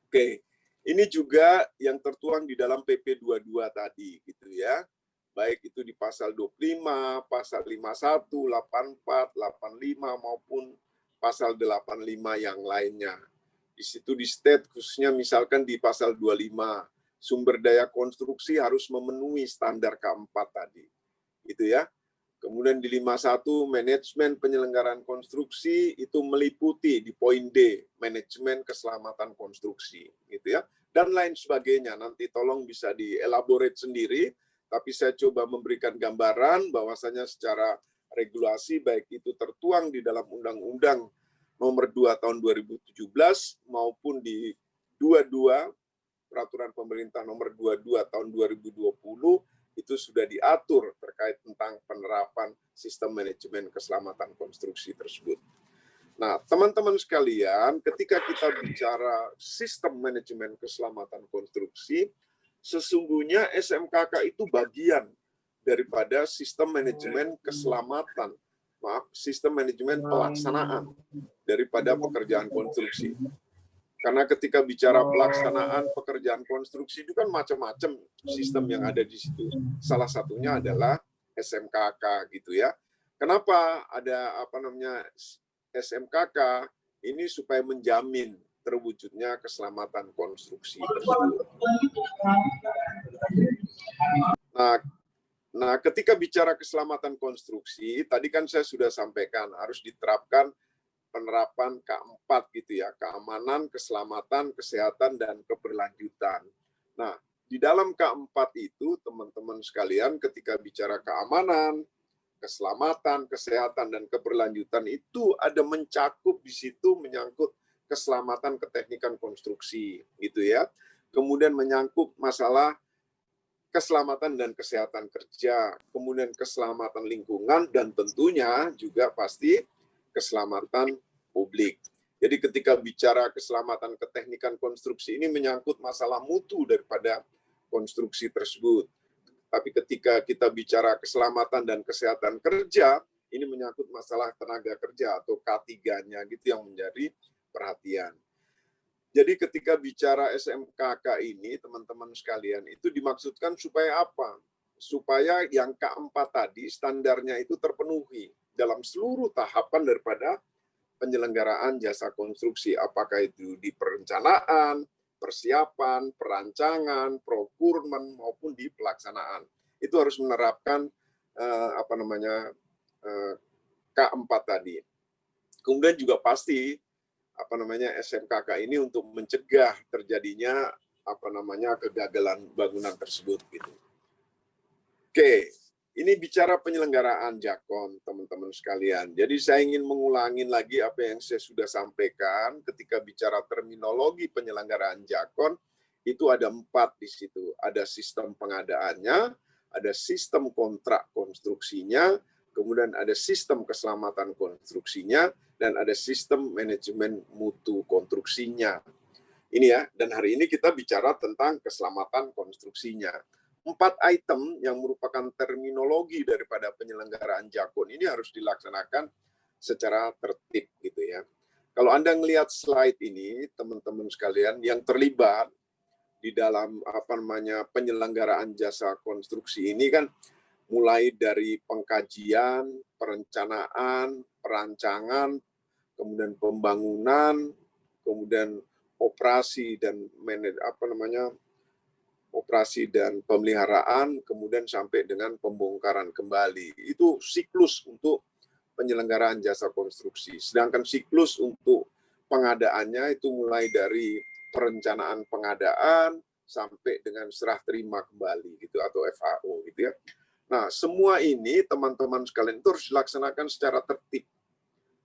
Oke, ini juga yang tertuang di dalam PP 22 tadi gitu ya. Baik itu di pasal 25, pasal 51, 84, 85 maupun pasal 85 yang lainnya. Di situ di state khususnya misalkan di pasal 25, sumber daya konstruksi harus memenuhi standar keempat tadi. Gitu ya. Kemudian di 51, manajemen penyelenggaraan konstruksi itu meliputi di poin D, manajemen keselamatan konstruksi. Gitu ya. Dan lain sebagainya. Nanti tolong bisa dielaborate sendiri, tapi saya coba memberikan gambaran bahwasanya secara regulasi baik itu tertuang di dalam Undang-Undang Nomor 2 Tahun 2017 maupun di 22 Peraturan Pemerintah Nomor 22 Tahun 2020 itu sudah diatur terkait tentang penerapan sistem manajemen keselamatan konstruksi tersebut. Nah, teman-teman sekalian, ketika kita bicara sistem manajemen keselamatan konstruksi, sesungguhnya SMKK itu bagian daripada sistem manajemen keselamatan, sistem manajemen pelaksanaan daripada pekerjaan konstruksi. Karena ketika bicara pelaksanaan pekerjaan konstruksi itu kan macam-macam sistem yang ada di situ. Salah satunya adalah SMKK gitu ya. Kenapa ada SMKK? Ini supaya menjamin terwujudnya keselamatan konstruksi tersebut. Nah, ketika bicara keselamatan konstruksi, tadi kan saya sudah sampaikan harus diterapkan penerapan K4 gitu ya, keamanan, keselamatan, kesehatan, dan keberlanjutan. Nah, di dalam K4 itu, teman-teman sekalian, ketika bicara keamanan, keselamatan, kesehatan, dan keberlanjutan itu ada mencakup di situ menyangkut keselamatan keteknikan konstruksi gitu ya. Kemudian menyangkut masalah keselamatan dan kesehatan kerja, kemudian keselamatan lingkungan, dan tentunya juga pasti keselamatan publik. Jadi ketika bicara keselamatan keteknikan konstruksi ini menyangkut masalah mutu daripada konstruksi tersebut. Tapi ketika kita bicara keselamatan dan kesehatan kerja, ini menyangkut masalah tenaga kerja atau K3-nya gitu yang menjadi perhatian. Jadi ketika bicara SMKK ini, teman-teman sekalian, itu dimaksudkan supaya apa? Supaya yang K4 tadi standarnya itu terpenuhi dalam seluruh tahapan daripada penyelenggaraan jasa konstruksi, apakah itu di perencanaan, persiapan, perancangan, procurement maupun di pelaksanaan. Itu harus menerapkan K4 tadi. Kemudian juga pasti SMKK ini untuk mencegah terjadinya kegagalan bangunan tersebut gitu. Oke. Ini bicara penyelenggaraan Jakon, teman-teman sekalian. Jadi saya ingin mengulangi lagi apa yang saya sudah sampaikan ketika bicara terminologi penyelenggaraan Jakon, itu ada 4 di situ. Ada sistem pengadaannya, ada sistem kontrak konstruksinya, kemudian ada sistem keselamatan konstruksinya, dan ada sistem manajemen mutu konstruksinya. Ini ya, dan hari ini kita bicara tentang keselamatan konstruksinya. 4 item yang merupakan terminologi daripada penyelenggaraan Jakon ini harus dilaksanakan secara tertib gitu ya. Kalau Anda melihat slide ini, teman-teman sekalian, yang terlibat di dalam penyelenggaraan jasa konstruksi ini kan mulai dari pengkajian, perencanaan, perancangan, kemudian pembangunan, kemudian operasi dan operasi dan pemeliharaan, kemudian sampai dengan pembongkaran kembali. Itu siklus untuk penyelenggaraan jasa konstruksi. Sedangkan siklus untuk pengadaannya itu mulai dari perencanaan pengadaan sampai dengan serah terima kembali gitu atau FAO gitu ya. Nah, semua ini teman-teman sekalian itu harus dilaksanakan secara tertib.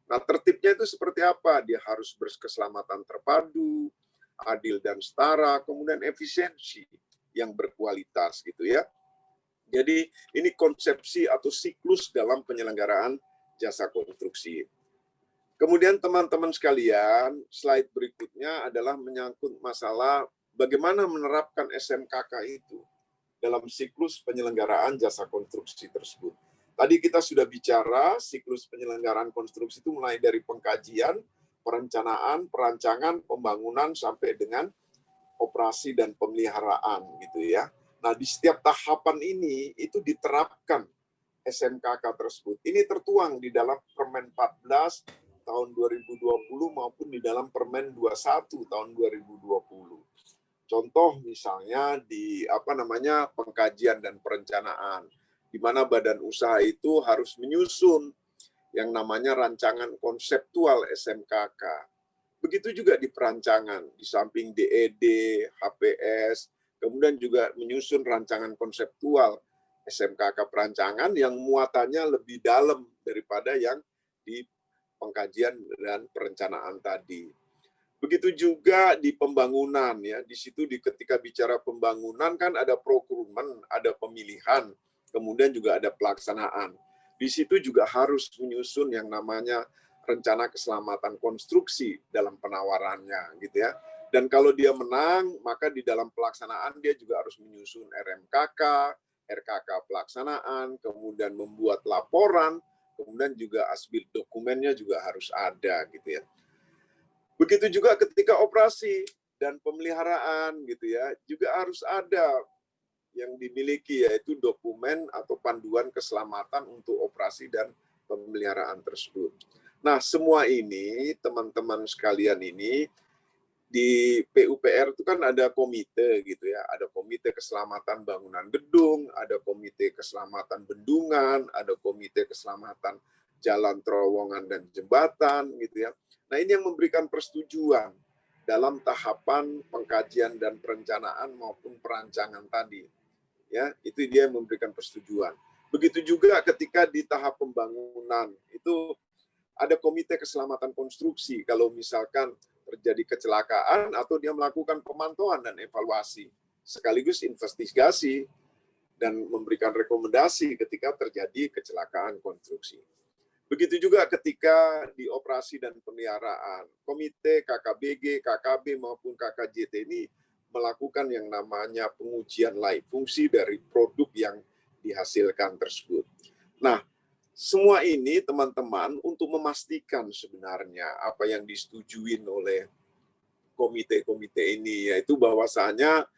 Nah, tertibnya itu seperti apa? Dia harus berkeselamatan terpadu, adil dan setara, kemudian efisiensi yang berkualitas gitu ya. Jadi ini konsepsi atau siklus dalam penyelenggaraan jasa konstruksi. Kemudian teman-teman sekalian, slide berikutnya adalah menyangkut masalah bagaimana menerapkan SMKK itu dalam siklus penyelenggaraan jasa konstruksi tersebut. Tadi kita sudah bicara siklus penyelenggaraan konstruksi itu mulai dari pengkajian, perencanaan, perancangan, pembangunan sampai dengan operasi dan pemeliharaan gitu ya. Nah, di setiap tahapan ini itu diterapkan SMKK tersebut. Ini tertuang di dalam Permen 14 tahun 2020 maupun di dalam Permen 21 tahun 2020. Contoh misalnya di pengkajian dan perencanaan, di mana badan usaha itu harus menyusun yang namanya rancangan konseptual SMKK. Begitu juga di perancangan, di samping DED, HPS, kemudian juga menyusun rancangan konseptual SMKK perancangan yang muatannya lebih dalam daripada yang di pengkajian dan perencanaan tadi. Begitu juga di pembangunan ya, di situ ketika bicara pembangunan kan ada procurement, ada pemilihan, kemudian juga ada pelaksanaan. Di situ juga harus menyusun yang namanya rencana keselamatan konstruksi dalam penawarannya gitu ya. Dan kalau dia menang, maka di dalam pelaksanaan dia juga harus menyusun RMKK, RKK pelaksanaan, kemudian membuat laporan, kemudian juga asbid dokumennya juga harus ada gitu ya. Begitu juga ketika operasi dan pemeliharaan gitu ya, juga harus ada yang dimiliki yaitu dokumen atau panduan keselamatan untuk operasi dan pemeliharaan tersebut. Nah, semua ini teman-teman sekalian ini di PUPR itu kan ada komite gitu ya, ada komite keselamatan bangunan gedung, ada komite keselamatan bendungan, ada komite keselamatan jalan, terowongan dan jembatan gitu ya. Nah, ini yang memberikan persetujuan dalam tahapan pengkajian dan perencanaan maupun perancangan tadi. Ya, itu dia yang memberikan persetujuan. Begitu juga ketika di tahap pembangunan, itu ada komite keselamatan konstruksi kalau misalkan terjadi kecelakaan atau dia melakukan pemantauan dan evaluasi, sekaligus investigasi dan memberikan rekomendasi ketika terjadi kecelakaan konstruksi. Begitu juga ketika di operasi dan pemeliharaan, komite KKBG, KKB maupun KKJT ini melakukan yang namanya pengujian laik fungsi dari produk yang dihasilkan tersebut. Nah, semua ini teman-teman untuk memastikan sebenarnya apa yang disetujui oleh komite-komite ini, yaitu bahwasanya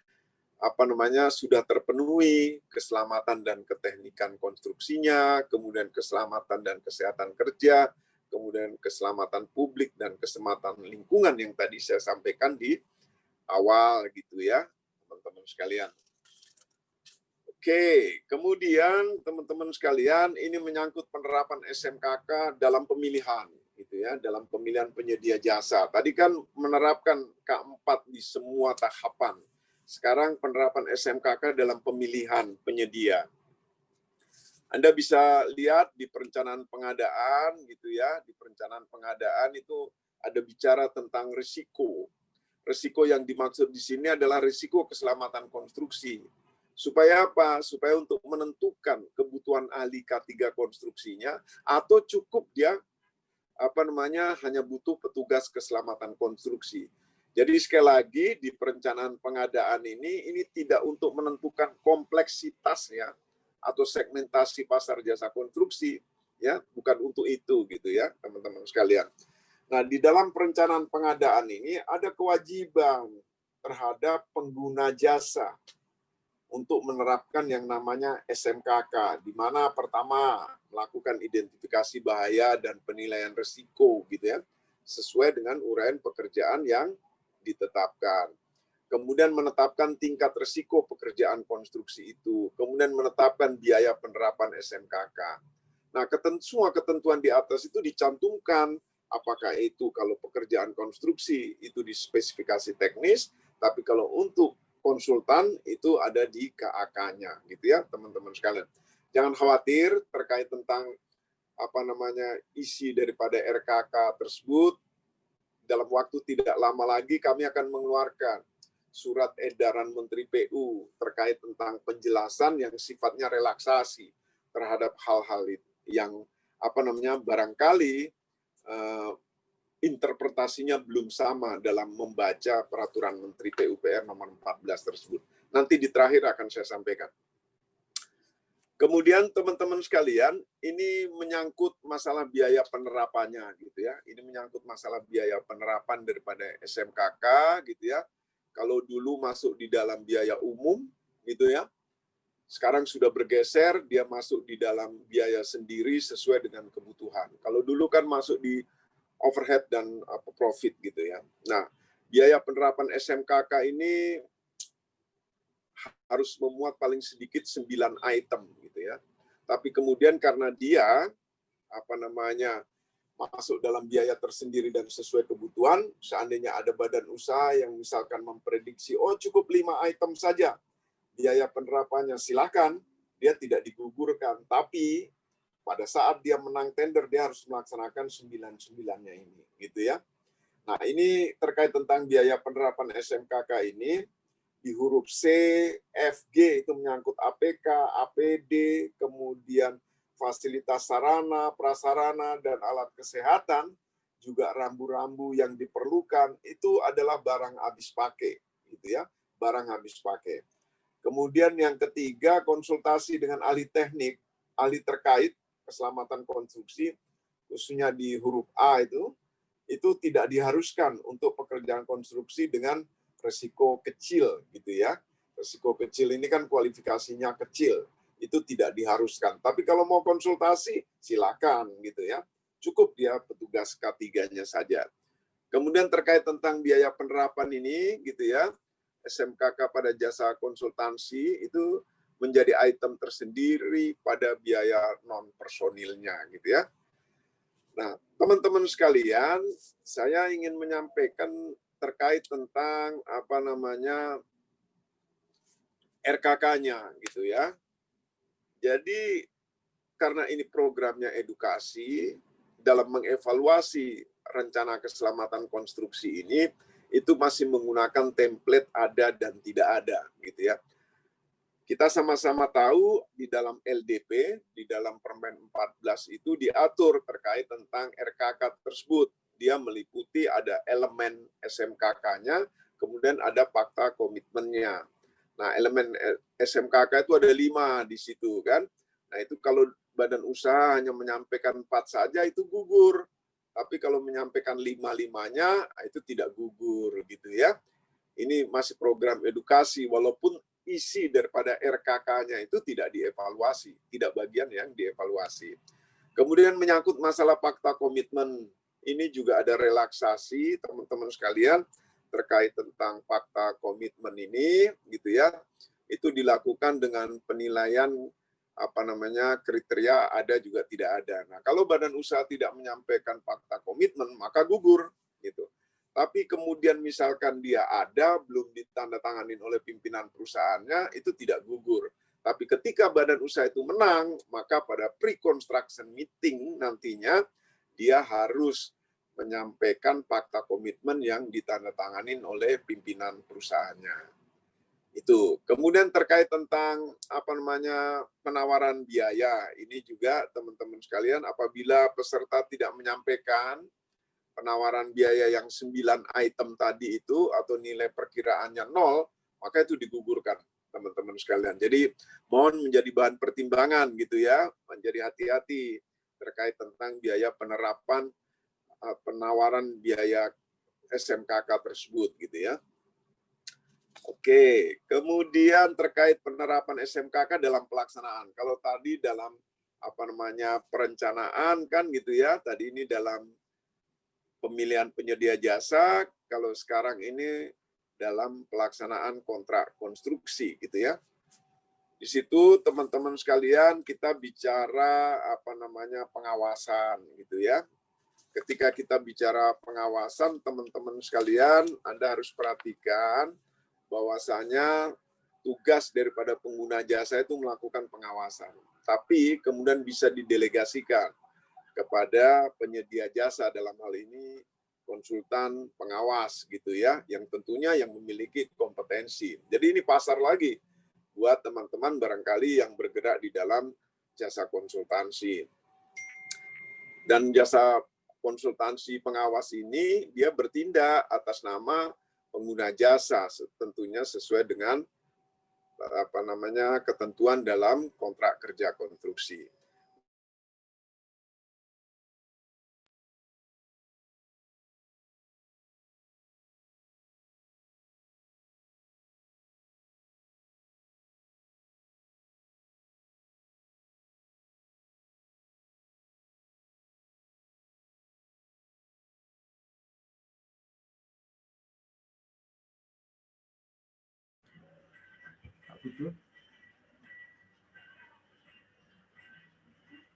sudah terpenuhi keselamatan dan keteknikan konstruksinya, kemudian keselamatan dan kesehatan kerja, kemudian keselamatan publik dan keselamatan lingkungan yang tadi saya sampaikan di awal gitu ya, teman-teman sekalian. Oke, kemudian teman-teman sekalian ini menyangkut penerapan SMKK dalam pemilihan gitu ya, dalam pemilihan penyedia jasa. Tadi kan menerapkan K4 di semua tahapan. Sekarang penerapan SMKK dalam pemilihan penyedia. Anda bisa lihat di perencanaan pengadaan gitu ya, di perencanaan pengadaan itu ada bicara tentang risiko. Risiko yang dimaksud di sini adalah risiko keselamatan konstruksi. Supaya apa? Supaya untuk menentukan kebutuhan ahli K3 konstruksinya atau cukup dia hanya butuh petugas keselamatan konstruksi. Jadi sekali lagi di perencanaan pengadaan ini tidak untuk menentukan kompleksitasnya atau segmentasi pasar jasa konstruksi ya, bukan untuk itu gitu ya, teman-teman sekalian. Nah, di dalam perencanaan pengadaan ini ada kewajiban terhadap pengguna jasa untuk menerapkan yang namanya SMKK, di mana pertama melakukan identifikasi bahaya dan penilaian risiko gitu ya, sesuai dengan uraian pekerjaan yang ditetapkan. Kemudian menetapkan tingkat risiko pekerjaan konstruksi itu. Kemudian menetapkan biaya penerapan SMKK. Nah, semua ketentuan di atas itu dicantumkan Apakah itu kalau pekerjaan konstruksi itu di spesifikasi teknis, tapi kalau untuk konsultan itu ada di KAK-nya, gitu ya, teman-teman sekalian. Jangan khawatir terkait tentang isi daripada RKK tersebut. Dalam waktu tidak lama lagi kami akan mengeluarkan surat edaran Menteri PU terkait tentang penjelasan yang sifatnya relaksasi terhadap hal-hal yang barangkali interpretasinya belum sama dalam membaca peraturan Menteri PUPR nomor 14 tersebut. Nanti di terakhir akan saya sampaikan. Kemudian teman-teman sekalian, ini menyangkut masalah biaya penerapannya gitu ya. Ini menyangkut masalah biaya penerapan daripada SMKK gitu ya. Kalau dulu masuk di dalam biaya umum gitu ya. Sekarang sudah bergeser, dia masuk di dalam biaya sendiri sesuai dengan kebutuhan. Kalau dulu kan masuk di overhead dan profit gitu ya. Nah, biaya penerapan SMKK ini harus memuat paling sedikit 9 item gitu ya. Tapi kemudian karena dia masuk dalam biaya tersendiri dan sesuai kebutuhan, seandainya ada badan usaha yang misalkan memprediksi cukup 5 item saja biaya penerapannya, silakan, dia tidak digugurkan. Tapi pada saat dia menang tender, dia harus melaksanakan 9-9-nya ini gitu ya. Nah, ini terkait tentang biaya penerapan SMKK ini. Di huruf C, F, G itu menyangkut APK, APD, kemudian fasilitas sarana, prasarana, dan alat kesehatan, juga rambu-rambu yang diperlukan, itu adalah barang habis pakai, gitu ya, barang habis pakai. Kemudian yang ketiga, konsultasi dengan ahli teknik, ahli terkait keselamatan konstruksi, khususnya di huruf A itu tidak diharuskan untuk pekerjaan konstruksi dengan resiko kecil gitu ya. Resiko kecil ini kan kualifikasinya kecil, itu tidak diharuskan. Tapi kalau mau konsultasi, silakan gitu ya. Cukup dia petugas K3-nya saja. Kemudian terkait tentang biaya penerapan ini gitu ya, SMKK pada jasa konsultansi itu menjadi item tersendiri pada biaya non personilnya gitu ya. Nah, teman-teman sekalian, saya ingin menyampaikan terkait tentang RKK-nya gitu ya. Jadi karena ini programnya edukasi, dalam mengevaluasi rencana keselamatan konstruksi ini itu masih menggunakan template ada dan tidak ada gitu ya. Kita sama-sama tahu di dalam LDP, di dalam Permen 14 itu diatur terkait tentang RKK tersebut. Dia meliputi ada elemen SMKK-nya, kemudian ada fakta komitmennya. Nah, elemen SMKK itu ada 5 di situ kan. Nah, itu kalau badan usaha hanya menyampaikan 4 saja itu gugur. Tapi kalau menyampaikan 5-5-nya itu tidak gugur gitu ya. Ini masih program edukasi walaupun isi daripada RKK-nya itu tidak dievaluasi, tidak bagian yang dievaluasi. Kemudian menyangkut masalah fakta komitmen, ini juga ada relaksasi teman-teman sekalian terkait tentang fakta komitmen ini gitu ya. Itu dilakukan dengan penilaian kriteria ada juga tidak ada. Nah, kalau badan usaha tidak menyampaikan fakta komitmen maka gugur gitu. Tapi kemudian misalkan dia ada belum ditandatanganin oleh pimpinan perusahaannya itu tidak gugur. Tapi ketika badan usaha itu menang, maka pada pre-construction meeting nantinya dia harus menyampaikan fakta komitmen yang ditandatanganin oleh pimpinan perusahaannya. Itu. Kemudian terkait tentang penawaran biaya, ini juga teman-teman sekalian apabila peserta tidak menyampaikan penawaran biaya yang 9 item tadi itu atau nilai perkiraannya 0, maka itu digugurkan teman-teman sekalian. Jadi mohon menjadi bahan pertimbangan gitu ya, menjadi hati-hati terkait tentang biaya penerapan penawaran biaya SMKK tersebut gitu ya. Oke, kemudian terkait penerapan SMKK dalam pelaksanaan. Kalau tadi dalam perencanaan kan gitu ya, tadi ini dalam pemilihan penyedia jasa, kalau sekarang ini dalam pelaksanaan kontrak konstruksi gitu ya. Di situ teman-teman sekalian kita bicara pengawasan gitu ya. ketika kita bicara pengawasan, teman-teman sekalian, Anda harus perhatikan bahwasanya tugas daripada pengguna jasa itu melakukan pengawasan. Tapi kemudian bisa didelegasikan kepada penyedia jasa, dalam hal ini konsultan pengawas gitu ya, yang tentunya yang memiliki kompetensi. Jadi ini pasar lagi buat teman-teman barangkali yang bergerak di dalam jasa konsultansi. Dan jasa konsultansi pengawas ini dia bertindak atas nama pengguna jasa, tentunya sesuai dengan ketentuan dalam kontrak kerja konstruksi.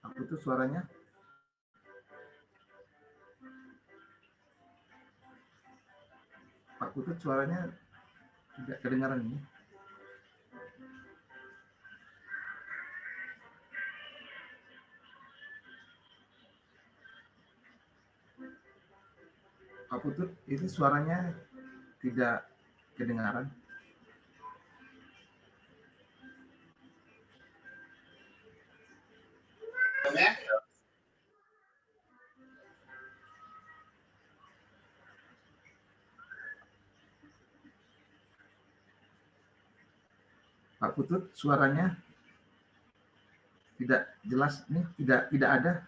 Aku tuh suaranya. Pak Putut suaranya tidak kedengaran ini. Pak Putut, itu suaranya tidak kedengaran. Pak Putut, suaranya tidak jelas nih, tidak ada.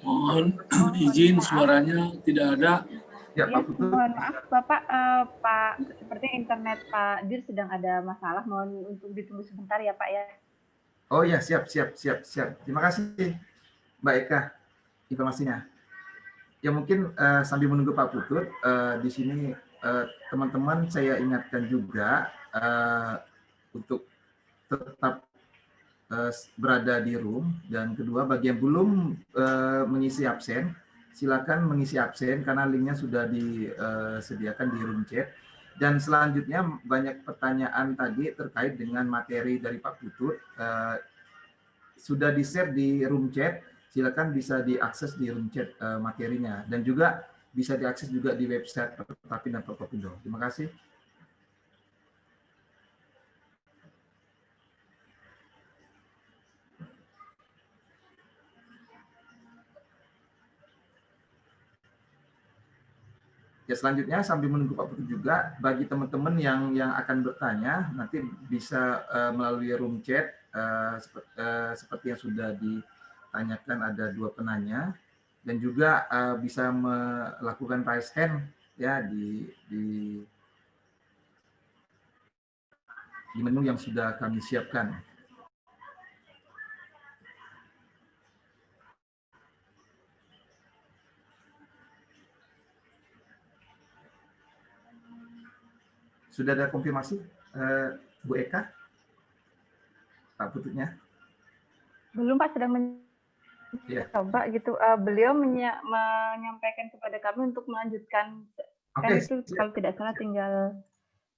Mohon izin, suaranya tidak ada. Ya, Pak Putut. Mohon maaf Bapak, Pak, sepertinya internet Pak Dir sedang ada masalah. Mohon untuk ditunggu sebentar ya Pak ya. Oh ya, siap. Terima kasih Mbak Eka informasinya. Ya mungkin sambil menunggu Pak Putut, di sini teman-teman saya ingatkan juga untuk tetap berada di room, dan kedua bagi yang belum mengisi absen, silakan mengisi absen karena linknya sudah disediakan di room chat. Dan selanjutnya banyak pertanyaan tadi terkait dengan materi dari Pak Putut sudah di-share di room chat, silakan bisa diakses di room chat materinya, dan juga bisa diakses juga di website Pertapin dan Perkopindo. Terima kasih. Ya, selanjutnya sambil menunggu Pak Putut juga, bagi teman-teman yang akan bertanya, nanti bisa melalui room chat, seperti yang sudah ditanyakan, ada 2 penanya, dan juga bisa melakukan raise hand ya di menu yang sudah kami siapkan. Sudah ada konfirmasi, Bu Eka, Pak Pututnya? Belum Pak, sedang mencoba gitu. Beliau menyampaikan kepada kami untuk melanjutkan. Kan itu kalau tidak salah tinggal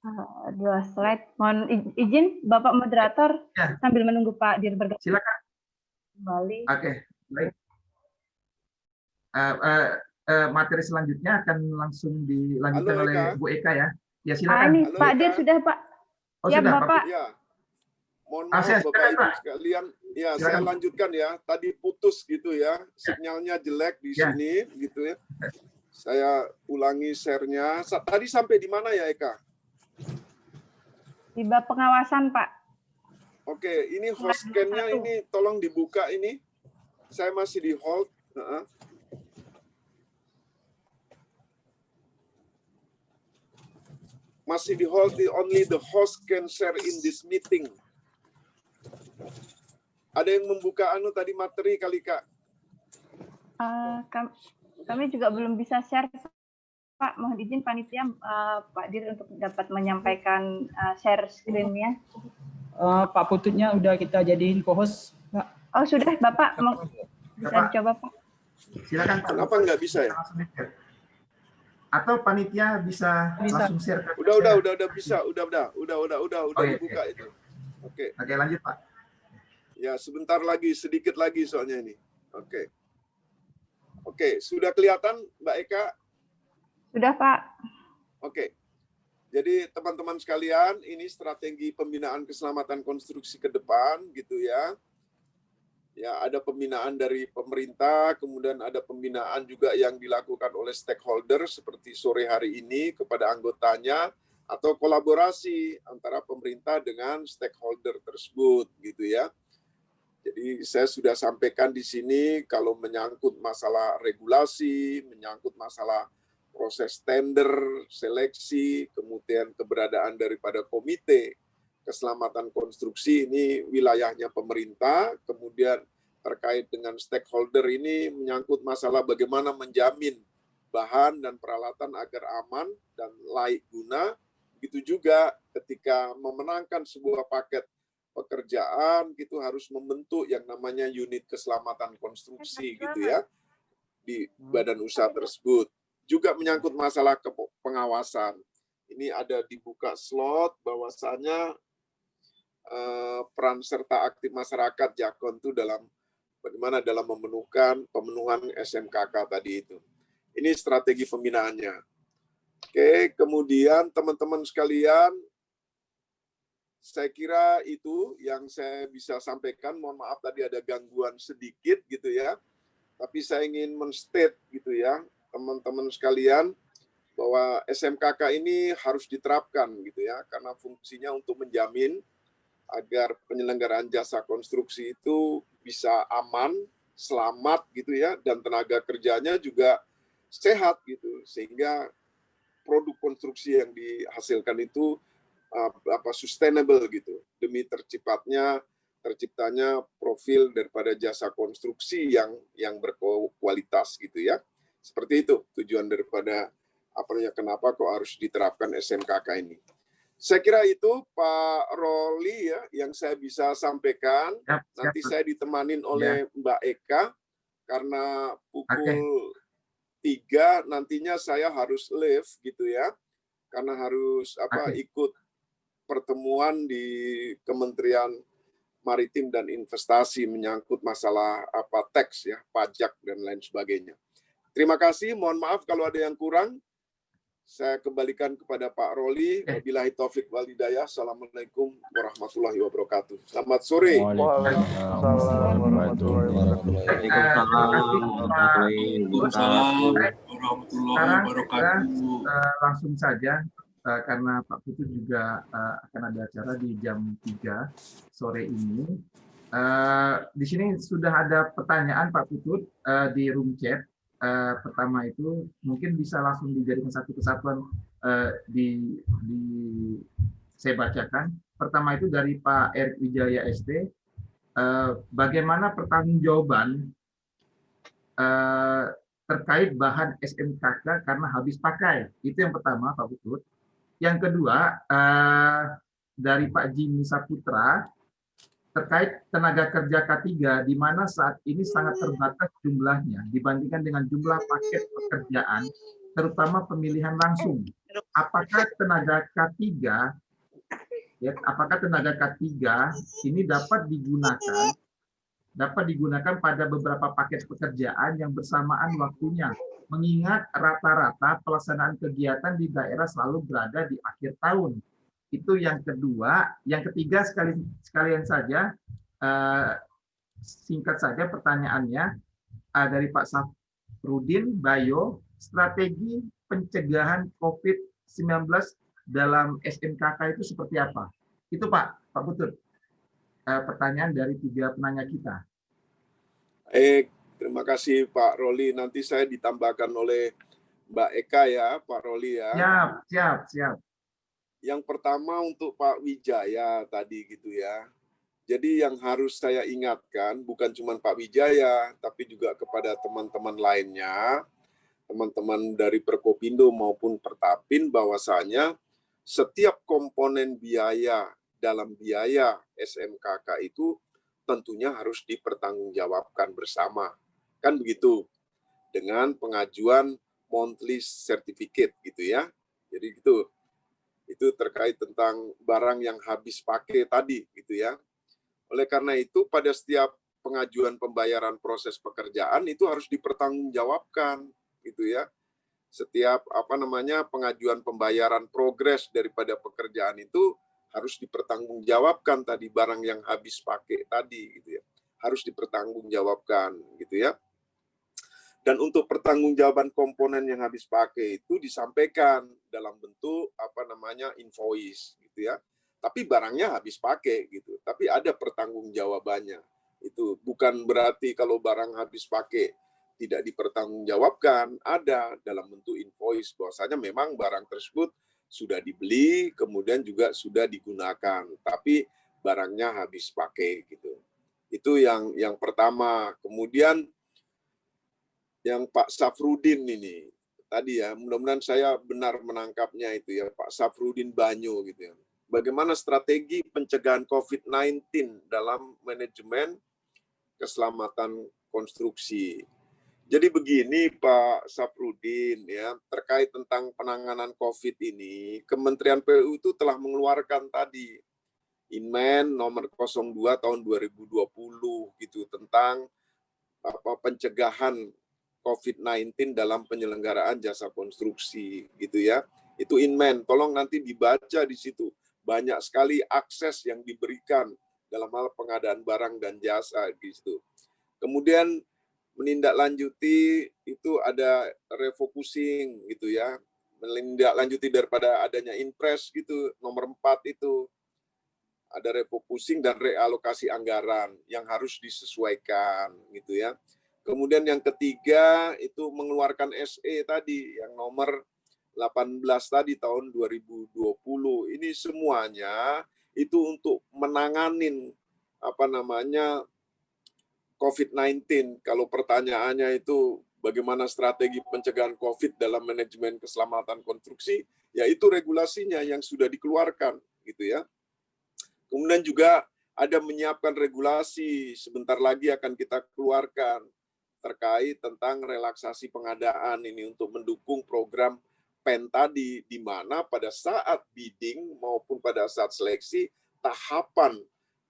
2 slide. Mohon izin Bapak moderator sambil menunggu Pak Dir bergabung. Silakan. Kembali. Oke, baik. Materi selanjutnya akan langsung dilanjutkan oleh Bu Eka ya. Ya silakan. Ini Pak Dir sudah Pak. Oh, ya sudah, Bapak. Ya. Mohon maaf Bapak Ibu sekalian. Ya, saya lanjutkan ya. Tadi putus gitu ya. Sinyalnya jelek di sini gitu ya. Saya ulangi share-nya. Tadi sampai di mana ya Eka? Di bab pengawasan Pak. Oke, ini host scan-nya ini tolong dibuka ini. Saya masih di hold. Masih di hold, only the host can share in this meeting. Ada yang membuka tadi materi kali Kak? Kami juga belum bisa share, Pak. Mohon izin panitia Pak Dir untuk dapat menyampaikan share screen-nya. Pak Pututnya udah kita jadiin co-host, Pak. Oh sudah, Bapak bisa dicoba Pak. Silakan Pak. Kenapa nggak bisa ya? Atau panitia bisa langsung share ke Udah bisa, udah iya. dibuka itu. Oke. Oke, lanjut Pak. Ya, sebentar lagi, sedikit lagi soalnya ini. Oke, sudah kelihatan Mbak Eka? Sudah Pak. Oke. Jadi teman-teman sekalian, ini strategi pembinaan keselamatan konstruksi ke depan gitu ya. Ya, ada pembinaan dari pemerintah, kemudian ada pembinaan juga yang dilakukan oleh stakeholder seperti sore hari ini kepada anggotanya, atau kolaborasi antara pemerintah dengan stakeholder tersebut gitu ya. Jadi saya sudah sampaikan di sini kalau menyangkut masalah regulasi, menyangkut masalah proses tender, seleksi, kemudian keberadaan daripada komite keselamatan konstruksi, ini wilayahnya pemerintah. Kemudian terkait dengan stakeholder ini menyangkut masalah bagaimana menjamin bahan dan peralatan agar aman dan layak guna. Begitu juga ketika memenangkan sebuah paket pekerjaan, itu harus membentuk yang namanya unit keselamatan konstruksi gitu ya di badan usaha tersebut. Juga menyangkut masalah pengawasan. Ini ada dibuka slot bahwasanya peran serta aktif masyarakat Jakon itu bagaimana dalam pemenuhan SMKK tadi itu. Ini strategi pembinaannya. Oke, kemudian teman-teman sekalian, saya kira itu yang saya bisa sampaikan. Mohon maaf tadi ada gangguan sedikit gitu ya. Tapi saya ingin men-state gitu ya, teman-teman sekalian, bahwa SMKK ini harus diterapkan gitu ya, karena fungsinya untuk menjamin agar penyelenggaraan jasa konstruksi itu bisa aman, selamat gitu ya, dan tenaga kerjanya juga sehat gitu, sehingga produk konstruksi yang dihasilkan itu sustainable gitu, demi terciptanya profil daripada jasa konstruksi yang berkualitas gitu ya. Seperti itu tujuan daripada kenapa kok harus diterapkan SMKK ini. Saya kira itu Pak Roli ya yang saya bisa sampaikan. Nanti saya ditemanin oleh Mbak Eka karena pukul 3 nantinya saya harus leave gitu ya. Karena harus ikut pertemuan di Kementerian Maritim dan Investasi menyangkut masalah tax ya, pajak dan lain sebagainya. Terima kasih, mohon maaf kalau ada yang kurang. Saya kembalikan kepada Pak Roli. Wabillahi taufik wal hidayah. Assalamualaikum warahmatullahi wabarakatuh. Selamat sore. Waalaikumsalam warahmatullahi wabarakatuh. Langsung saja, karena Pak Putut juga akan ada acara di jam 3 sore ini. Di sini sudah ada pertanyaan Pak Putut di room chat. Pertama itu mungkin bisa langsung dijadikan satu kesatuan saya bacakan. Pertama itu dari Pak Erik Wijaya ST. Bagaimana pertanggungjawaban terkait bahan SMKK karena habis pakai? Itu yang pertama Pak Putut. Yang kedua dari Pak Jimmy Saputra terkait tenaga kerja K3 di mana saat ini sangat terbatas jumlahnya dibandingkan dengan jumlah paket pekerjaan, terutama pemilihan langsung. Apakah tenaga K3 ini dapat digunakan pada beberapa paket pekerjaan yang bersamaan waktunya, mengingat rata-rata pelaksanaan kegiatan di daerah selalu berada di akhir tahun. Itu yang kedua. Yang ketiga sekalian saja, singkat saja pertanyaannya dari Pak Safrudin Bayo, strategi pencegahan COVID-19 dalam SMKK itu seperti apa? Itu Pak Putut. Pertanyaan dari 3 penanya kita. Terima kasih Pak Roli. Nanti saya ditambahkan oleh Mbak Eka ya, Pak Roli ya. Siap. Yang pertama untuk Pak Wijaya tadi gitu ya. Jadi yang harus saya ingatkan bukan cuma Pak Wijaya, tapi juga kepada teman-teman lainnya, teman-teman dari Perkopindo maupun Pertapin, bahwasanya setiap komponen biaya dalam biaya SMKK itu tentunya harus dipertanggungjawabkan bersama. Kan begitu, dengan pengajuan monthly certificate gitu ya. Jadi gitu. Itu terkait tentang barang yang habis pakai tadi gitu ya. Oleh karena itu pada setiap pengajuan pembayaran proses pekerjaan itu harus dipertanggungjawabkan gitu ya. Setiap pengajuan pembayaran progres daripada pekerjaan itu harus dipertanggungjawabkan tadi, barang yang habis pakai tadi gitu ya. Harus dipertanggungjawabkan gitu ya. Dan untuk pertanggungjawaban komponen yang habis pakai itu disampaikan dalam bentuk invoice gitu ya. Tapi barangnya habis pakai gitu. Tapi ada pertanggungjawabannya. Itu bukan berarti kalau barang habis pakai tidak dipertanggungjawabkan, ada dalam bentuk invoice bahwasanya memang barang tersebut sudah dibeli, kemudian juga sudah digunakan, tapi barangnya habis pakai gitu. Itu yang pertama. Kemudian yang Pak Safrudin ini tadi ya, mudah-mudahan saya benar menangkapnya itu ya, Pak Safrudin Banyu gitu ya. Bagaimana strategi pencegahan COVID-19 dalam manajemen keselamatan konstruksi. Jadi begini Pak Safrudin ya, terkait tentang penanganan COVID ini, Kementerian PU itu telah mengeluarkan tadi Inmen nomor 02 tahun 2020 gitu tentang pencegahan COVID-19 dalam penyelenggaraan jasa konstruksi gitu ya. Itu Inmen, tolong nanti dibaca di situ. Banyak sekali akses yang diberikan dalam hal pengadaan barang dan jasa di situ. Kemudian menindaklanjuti itu ada refocusing gitu ya. Menindaklanjuti daripada adanya impres gitu, nomor 4 itu. Ada refocusing dan realokasi anggaran yang harus disesuaikan gitu ya. Kemudian yang ketiga itu mengeluarkan SE tadi yang nomor 18 tadi tahun 2020. Ini semuanya itu untuk menanganin COVID-19. Kalau pertanyaannya itu bagaimana strategi pencegahan COVID dalam manajemen keselamatan konstruksi, ya itu regulasinya yang sudah dikeluarkan gitu ya. Kemudian juga ada menyiapkan regulasi, sebentar lagi akan kita keluarkan terkait tentang relaksasi pengadaan ini untuk mendukung program PEN tadi, di mana pada saat bidding maupun pada saat seleksi, tahapan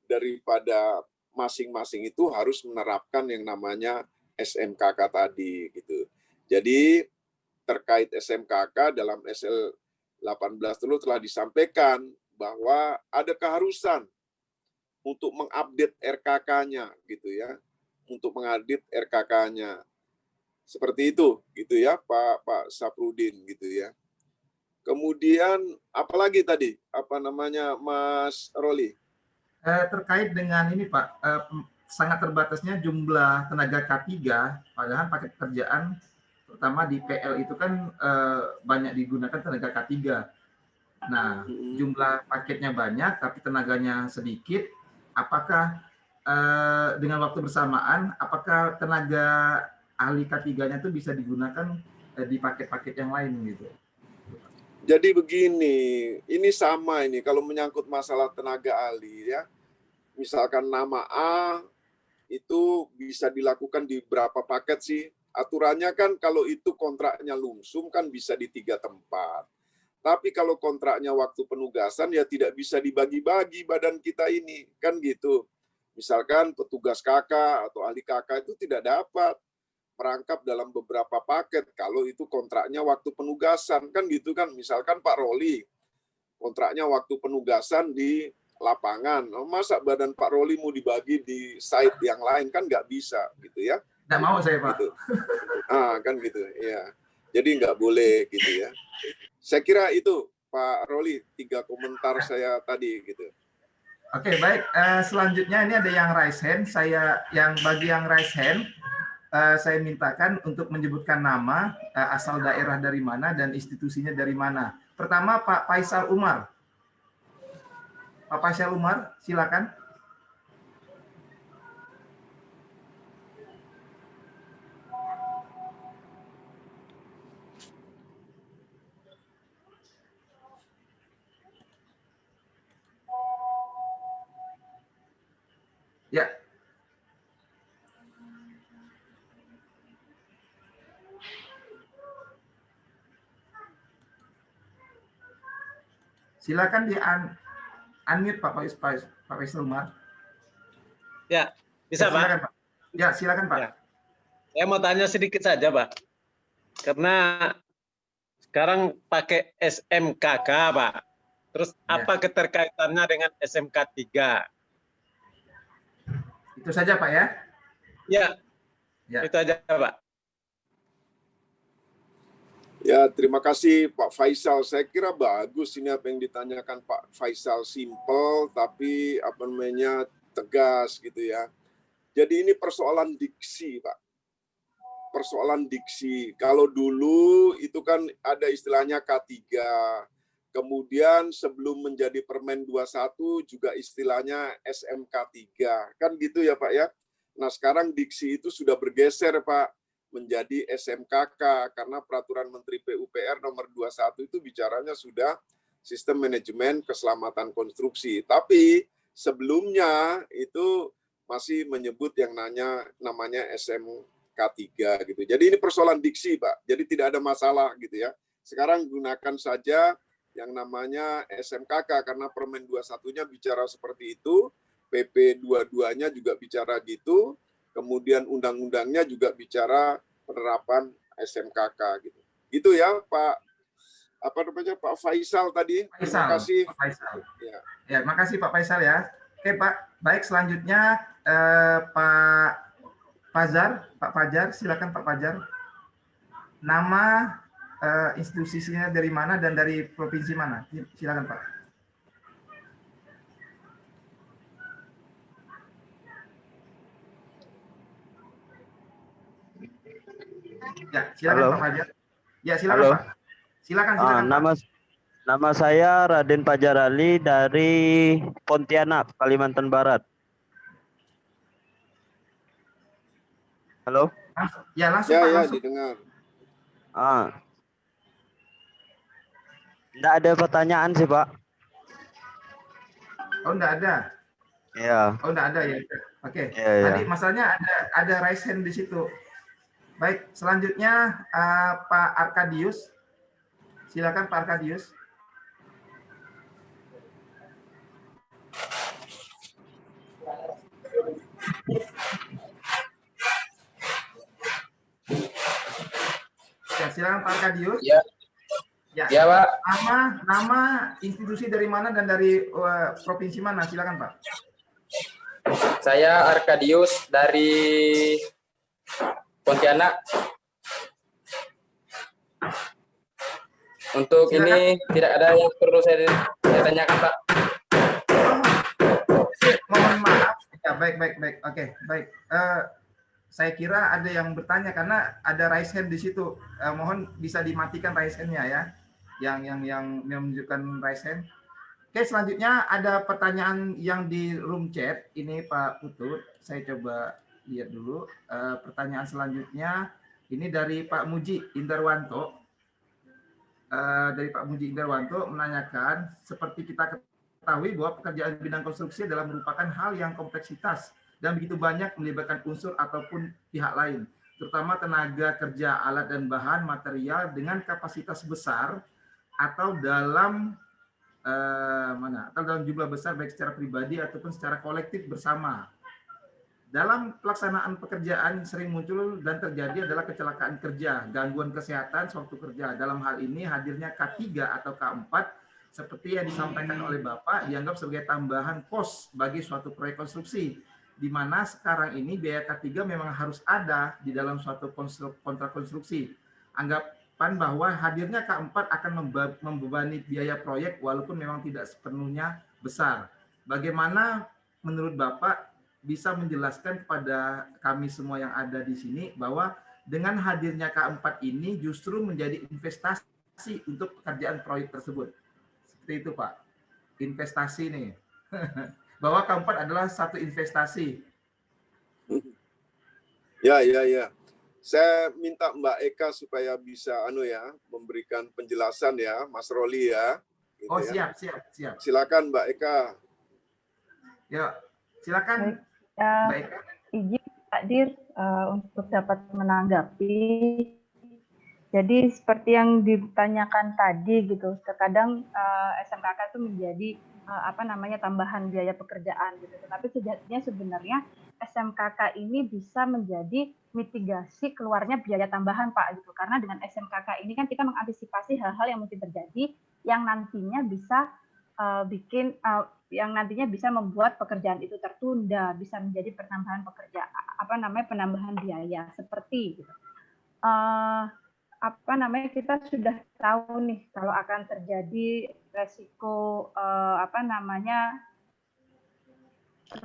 daripada masing-masing itu harus menerapkan yang namanya SMKK tadi gitu. Jadi terkait SMKK dalam SL 18 dulu telah disampaikan bahwa ada keharusan untuk mengupdate RKK-nya gitu ya, untuk mengupdate RKK-nya. Seperti itu gitu ya Pak Safrudin gitu ya. Kemudian apalagi tadi Mas Roli? Terkait dengan ini Pak, sangat terbatasnya jumlah tenaga K3, padahal paket pekerjaan terutama di PL itu kan banyak digunakan tenaga K3. Nah, jumlah paketnya banyak tapi tenaganya sedikit. Apakah dengan waktu bersamaan, apakah tenaga ahli K3-nya itu bisa digunakan di paket-paket yang lain gitu? Jadi begini, ini sama ini kalau menyangkut masalah tenaga ahli ya. Misalkan nama A itu bisa dilakukan di berapa paket sih? Aturannya kan kalau itu kontraknya lumsum kan bisa di 3 tempat. Tapi kalau kontraknya waktu penugasan ya tidak bisa dibagi-bagi badan kita ini, kan gitu. Misalkan petugas KK atau ahli KK itu tidak dapat merangkap dalam beberapa paket kalau itu kontraknya waktu penugasan, kan gitu kan. Misalkan Pak Roli kontraknya waktu penugasan di lapangan, masa badan Pak Roli mau dibagi di site yang lain, kan nggak bisa gitu ya. Nggak mau saya Pak. Gitu. Kan gitu ya. Jadi nggak boleh gitu ya. Saya kira itu Pak Roli 3 komentar saya tadi gitu. Oke, baik. Selanjutnya ini ada yang raise hand. Bagi yang raise hand, saya mintakan untuk menyebutkan nama, asal daerah dari mana, dan institusinya dari mana. Pertama, Pak Faisal Umar. Pak Faisal Umar, silakan. Ya. Silakan di unmute Pak Faisal Umar. Ya, bisa Pak? Silakan Pak. Ya, silakan Pak. Ya. Saya mau tanya sedikit saja Pak. Karena sekarang pakai SMKK Pak. Terus apa keterkaitannya dengan SMK 3? Itu saja Pak ya? Ya. Itu aja Pak. Ya, terima kasih Pak Faisal. Saya kira bagus ini apa yang ditanyakan Pak Faisal, simple tapi apa namanya tegas gitu ya. Jadi ini persoalan diksi, Pak. Persoalan diksi. Kalau dulu itu kan ada istilahnya K3. Kemudian sebelum menjadi Permen 21 juga istilahnya SMK 3. Kan gitu ya, Pak ya. Nah, sekarang diksi itu sudah bergeser, Pak, menjadi SMKK karena peraturan Menteri PUPR nomor 21 itu bicaranya sudah sistem manajemen keselamatan konstruksi. Tapi sebelumnya itu masih menyebut yang namanya SMK 3 gitu. Jadi ini persoalan diksi, Pak. Jadi tidak ada masalah gitu ya. Sekarang gunakan saja yang namanya SMKK karena Permen 21-nya bicara seperti itu, PP 22-nya juga bicara gitu. Kemudian undang-undangnya juga bicara penerapan SMKK gitu. Gitu ya, Pak. Apa namanya, Pak Faisal tadi. Terima kasih. Pak Faisal. Ya, makasih Pak Faisal ya. Oke, Pak. Baik, selanjutnya Pak Fajar, silakan Pak Fajar. Nama institusinya dari mana dan dari provinsi mana? Silakan Pak. Ya, silakan Pak Fajar. Ya, silakan Pak. Silakan Nama saya Raden Fajar Ali dari Pontianak, Kalimantan Barat. Halo? Ya, langsung Pak. Ya, didengar. Enggak ada pertanyaan sih, Pak. Oh, enggak ada. Iya. Oh, enggak ada ya. Oke. Ya. Tadi masalahnya ada raise hand di situ. Baik, selanjutnya Pak Arkadius. Silakan Pak Arkadius. Ya, silakan Pak Arkadius. Ya. Ya, Pak. Nama institusi dari mana dan dari provinsi mana? Silakan Pak. Saya Arkadius dari Pontianak. Untuk silakan. Ini tidak ada yang perlu saya tanyakan, Pak. Mohon maaf. Ya, baik. Oke, baik. Saya kira ada yang bertanya karena ada raise hand di situ. Mohon bisa dimatikan raise hand-nya ya. Yang menunjukkan raise hand. Oke, selanjutnya ada pertanyaan yang di room chat. Ini Pak Putut. Saya coba lihat dulu. Pertanyaan selanjutnya ini dari Pak Muji Indarwanto. Menanyakan, seperti kita ketahui bahwa pekerjaan bidang konstruksi adalah merupakan hal yang kompleksitas dan begitu banyak melibatkan unsur ataupun pihak lain, terutama tenaga kerja, alat dan bahan material dengan kapasitas besar atau dalam jumlah besar baik secara pribadi ataupun secara kolektif bersama. Dalam pelaksanaan pekerjaan sering muncul dan terjadi adalah kecelakaan kerja, gangguan kesehatan sewaktu kerja. Dalam hal ini hadirnya K3 atau K4 seperti yang disampaikan oleh Bapak dianggap sebagai tambahan kos bagi suatu proyek konstruksi, di mana sekarang ini biaya K3 memang harus ada di dalam suatu kontrak konstruksi. Anggapan bahwa hadirnya K4 akan membebani biaya proyek walaupun memang tidak sepenuhnya besar. Bagaimana menurut Bapak bisa menjelaskan kepada kami semua yang ada di sini bahwa dengan hadirnya K4 ini justru menjadi investasi untuk pekerjaan proyek tersebut. Seperti itu Pak, investasi nih. Bahwa K4 adalah satu investasi. Ya. Saya minta Mbak Eka supaya bisa memberikan penjelasan ya, Mas Roli ya. Gitu siap. Silakan Mbak Eka. Ya, silakan. izin Pak Dir untuk dapat menanggapi. Jadi seperti yang ditanyakan tadi gitu, terkadang SMKK itu menjadi tambahan biaya pekerjaan gitu. Tetapi sejatinya sebenarnya SMKK ini bisa menjadi mitigasi keluarnya biaya tambahan Pak gitu. Karena dengan SMKK ini kan kita mengantisipasi hal-hal yang mungkin terjadi yang nantinya bisa yang nantinya bisa membuat pekerjaan itu tertunda, bisa menjadi penambahan penambahan biaya seperti gitu. Kita sudah tahu nih kalau akan terjadi resiko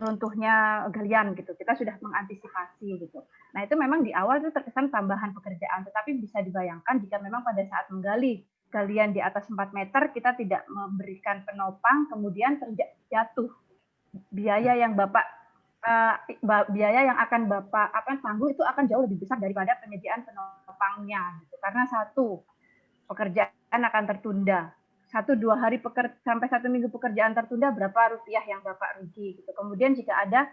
runtuhnya galian gitu. Kita sudah mengantisipasi gitu. Nah, itu memang di awal itu terkesan tambahan pekerjaan, tetapi bisa dibayangkan jika memang pada saat menggali galian di atas 4 meter kita tidak memberikan penopang, kemudian terjatuh biaya yang akan Bapak tanggung itu akan jauh lebih besar daripada penyediaan penopangnya gitu. Karena satu, pekerjaan akan tertunda. 1-2 hari sampai 1 minggu pekerjaan tertunda, berapa rupiah yang Bapak rugi gitu. Kemudian jika ada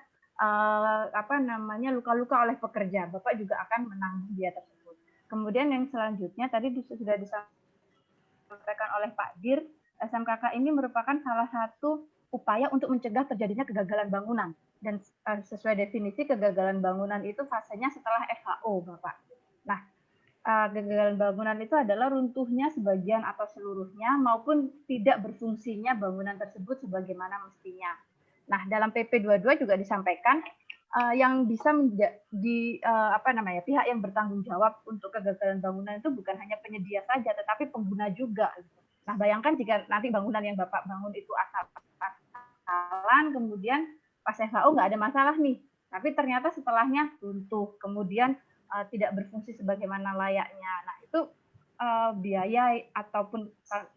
luka-luka oleh pekerja, Bapak juga akan menanggung biaya tersebut. Kemudian yang selanjutnya tadi sudah disampaikan oleh Pak Dir, SMKK ini merupakan salah satu upaya untuk mencegah terjadinya kegagalan bangunan. Dan sesuai definisi kegagalan bangunan itu fasenya setelah FHO, Bapak. Nah, kegagalan bangunan itu adalah runtuhnya sebagian atau seluruhnya maupun tidak berfungsinya bangunan tersebut sebagaimana mestinya. Nah, dalam PP 22 juga disampaikan yang bisa pihak yang bertanggung jawab untuk kegagalan bangunan itu bukan hanya penyedia saja, tetapi pengguna juga. Nah, bayangkan jika nanti bangunan yang Bapak bangun itu asal-asalan, kemudian pas FHO nggak ada masalah nih, tapi ternyata setelahnya runtuh, kemudian tidak berfungsi sebagaimana layaknya. Nah, itu biaya ataupun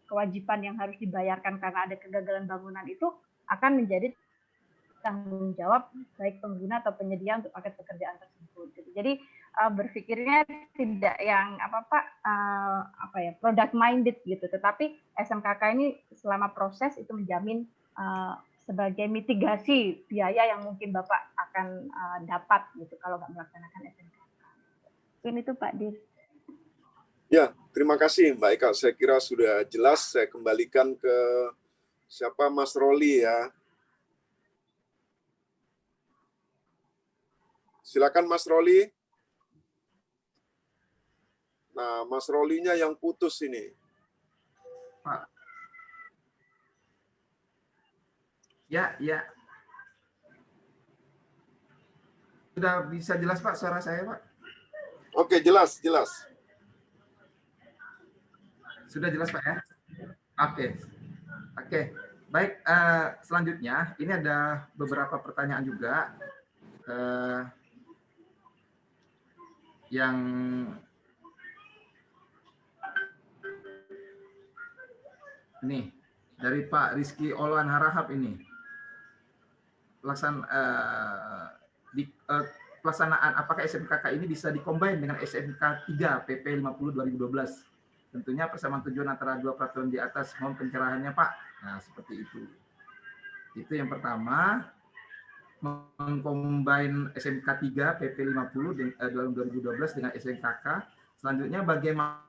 kewajiban yang harus dibayarkan karena ada kegagalan bangunan itu akan menjadi tanggung jawab baik pengguna atau penyedia untuk paket pekerjaan tersebut. Jadi berpikirnya tidak yang product minded gitu, tetapi SMKK ini selama proses itu menjamin sebagai mitigasi biaya yang mungkin Bapak akan dapat gitu kalau nggak melaksanakan SMKK. Ini tuh Pak Dir. Ya, terima kasih Mbak Eka. Saya kira sudah jelas. Saya kembalikan ke siapa, Mas Roli ya. Silakan Mas Roli. Nah, Mas Rolinya yang putus ini. Pak. Ya. Sudah bisa jelas Pak suara saya Pak? Oke, jelas. Sudah jelas Pak ya? Oke. Baik, selanjutnya ini ada beberapa pertanyaan juga yang ini dari Pak Rizky Olwan Harahap ini. Pelaksanaan apakah SMKK ini bisa dikombin dengan SMK 3 PP 50 2012? Tentunya persamaan tujuan antara dua peraturan di atas mohon pencerahannya Pak. Nah, seperti itu. Itu yang pertama, mengcombine SMK 3 PP 50 2012 dengan SMKK. Selanjutnya bagaimana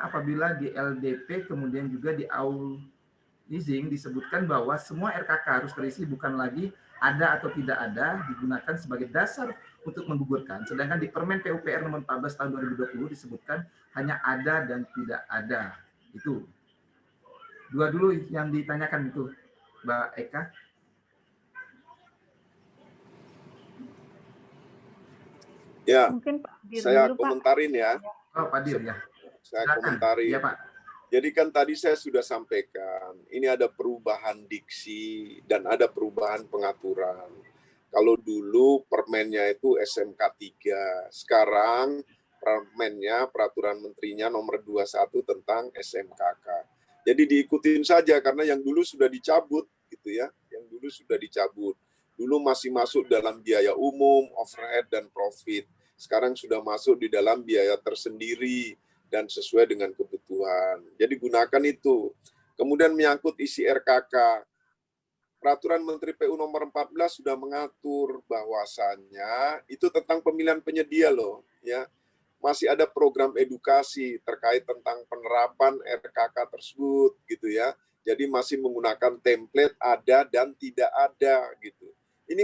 apabila di LDP kemudian juga di AUL leasing disebutkan bahwa semua RKK harus terisi bukan lagi ada atau tidak ada digunakan sebagai dasar untuk menggugurkan. Sedangkan di Permen PUPR nomor 14 tahun 2020 disebutkan hanya ada dan tidak ada. Itu. Dua dulu yang ditanyakan itu, Mbak Eka. Ya, mungkin Pak Dir saya dulu, komentarin ya. Oh, Pak Dir ya. Saya komentari. Ya, Pak. Jadi kan tadi saya sudah sampaikan, ini ada perubahan diksi dan ada perubahan pengaturan. Kalau dulu permennya itu SMK 3, sekarang permennya peraturan menterinya nomor 21 tentang SMKK. Jadi diikutin saja karena yang dulu sudah dicabut gitu ya, yang dulu sudah dicabut. Dulu masih masuk dalam biaya umum, overhead dan profit. Sekarang sudah masuk di dalam biaya tersendiri dan sesuai dengan kebutuhan. Jadi gunakan itu. Kemudian menyangkut isi RKK. Peraturan Menteri PU nomor 14 sudah mengatur bahwasannya itu tentang pemilihan penyedia loh, ya. Masih ada program edukasi terkait tentang penerapan RKK tersebut gitu ya. Jadi masih menggunakan template ada dan tidak ada gitu. Ini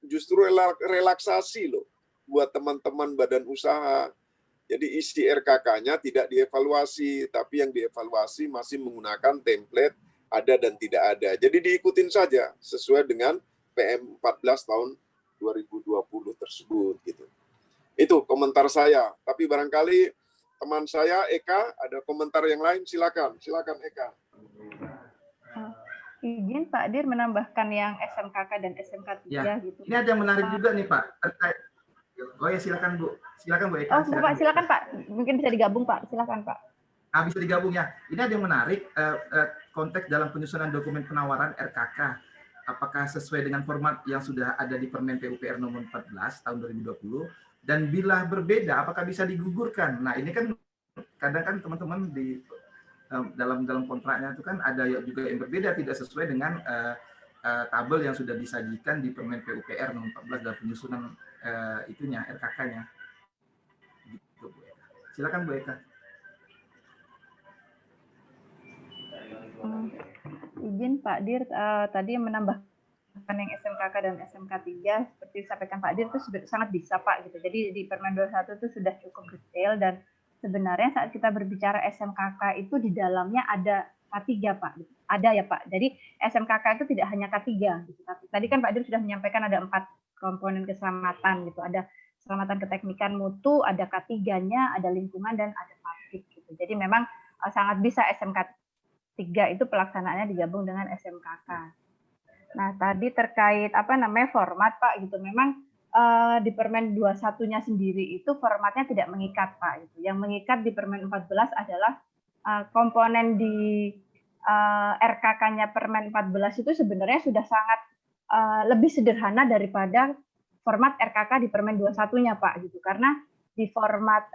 justru relaksasi loh buat teman-teman badan usaha. Jadi isi RKK-nya tidak dievaluasi, tapi yang dievaluasi masih menggunakan template ada dan tidak ada. Jadi diikutin saja sesuai dengan PM 14 tahun 2020 tersebut gitu. Itu komentar saya. Tapi barangkali teman saya Eka ada komentar yang lain, silakan Eka. Izin Pak Dir menambahkan yang SMKK dan SMK 3 Ya. gitu. Ini ada yang menarik juga nih Pak. Oh ya silakan Bu Eka. Oh silakan Pak. Mungkin bisa digabung Pak. Silakan Pak. Bisa digabung ya. Ini ada yang menarik konteks dalam penyusunan dokumen penawaran RKK. Apakah sesuai dengan format yang sudah ada di Permen PUPR nomor 14 tahun 2020 dan bila berbeda apakah bisa digugurkan. Nah, ini kan kadang kan teman-teman di dalam kontraknya itu kan ada juga yang berbeda tidak sesuai dengan tabel yang sudah disajikan di Permen PUPR nomor 14 dalam penyusunan itunya RKK-nya. Gitu, Bu Eka. Silakan Bu Eka. Izin Pak Dir, tadi menambahkan yang SMKK dan SMK 3 seperti disampaikan Pak Dir itu sangat bisa Pak gitu. Jadi di Permen 21 itu sudah cukup detail dan sebenarnya saat kita berbicara SMKK itu di dalamnya ada K3 Pak. Ada ya Pak. Jadi SMKK itu tidak hanya K3 gitu. Tadi kan Pak Dir sudah menyampaikan ada 4 komponen keselamatan gitu. Ada keselamatan keteknikan mutu, ada K3-nya, ada lingkungan dan ada publik gitu. Jadi memang sangat bisa SMK 3 itu pelaksanaannya digabung dengan SMKK. Nah, tadi terkait format Pak gitu. Memang di Permen 21-nya sendiri itu formatnya tidak mengikat Pak gitu. Yang mengikat di Permen 14 adalah komponen di RKK-nya Permen 14 itu sebenarnya sudah sangat lebih sederhana daripada format RKK di Permen 21-nya Pak gitu. Karena di format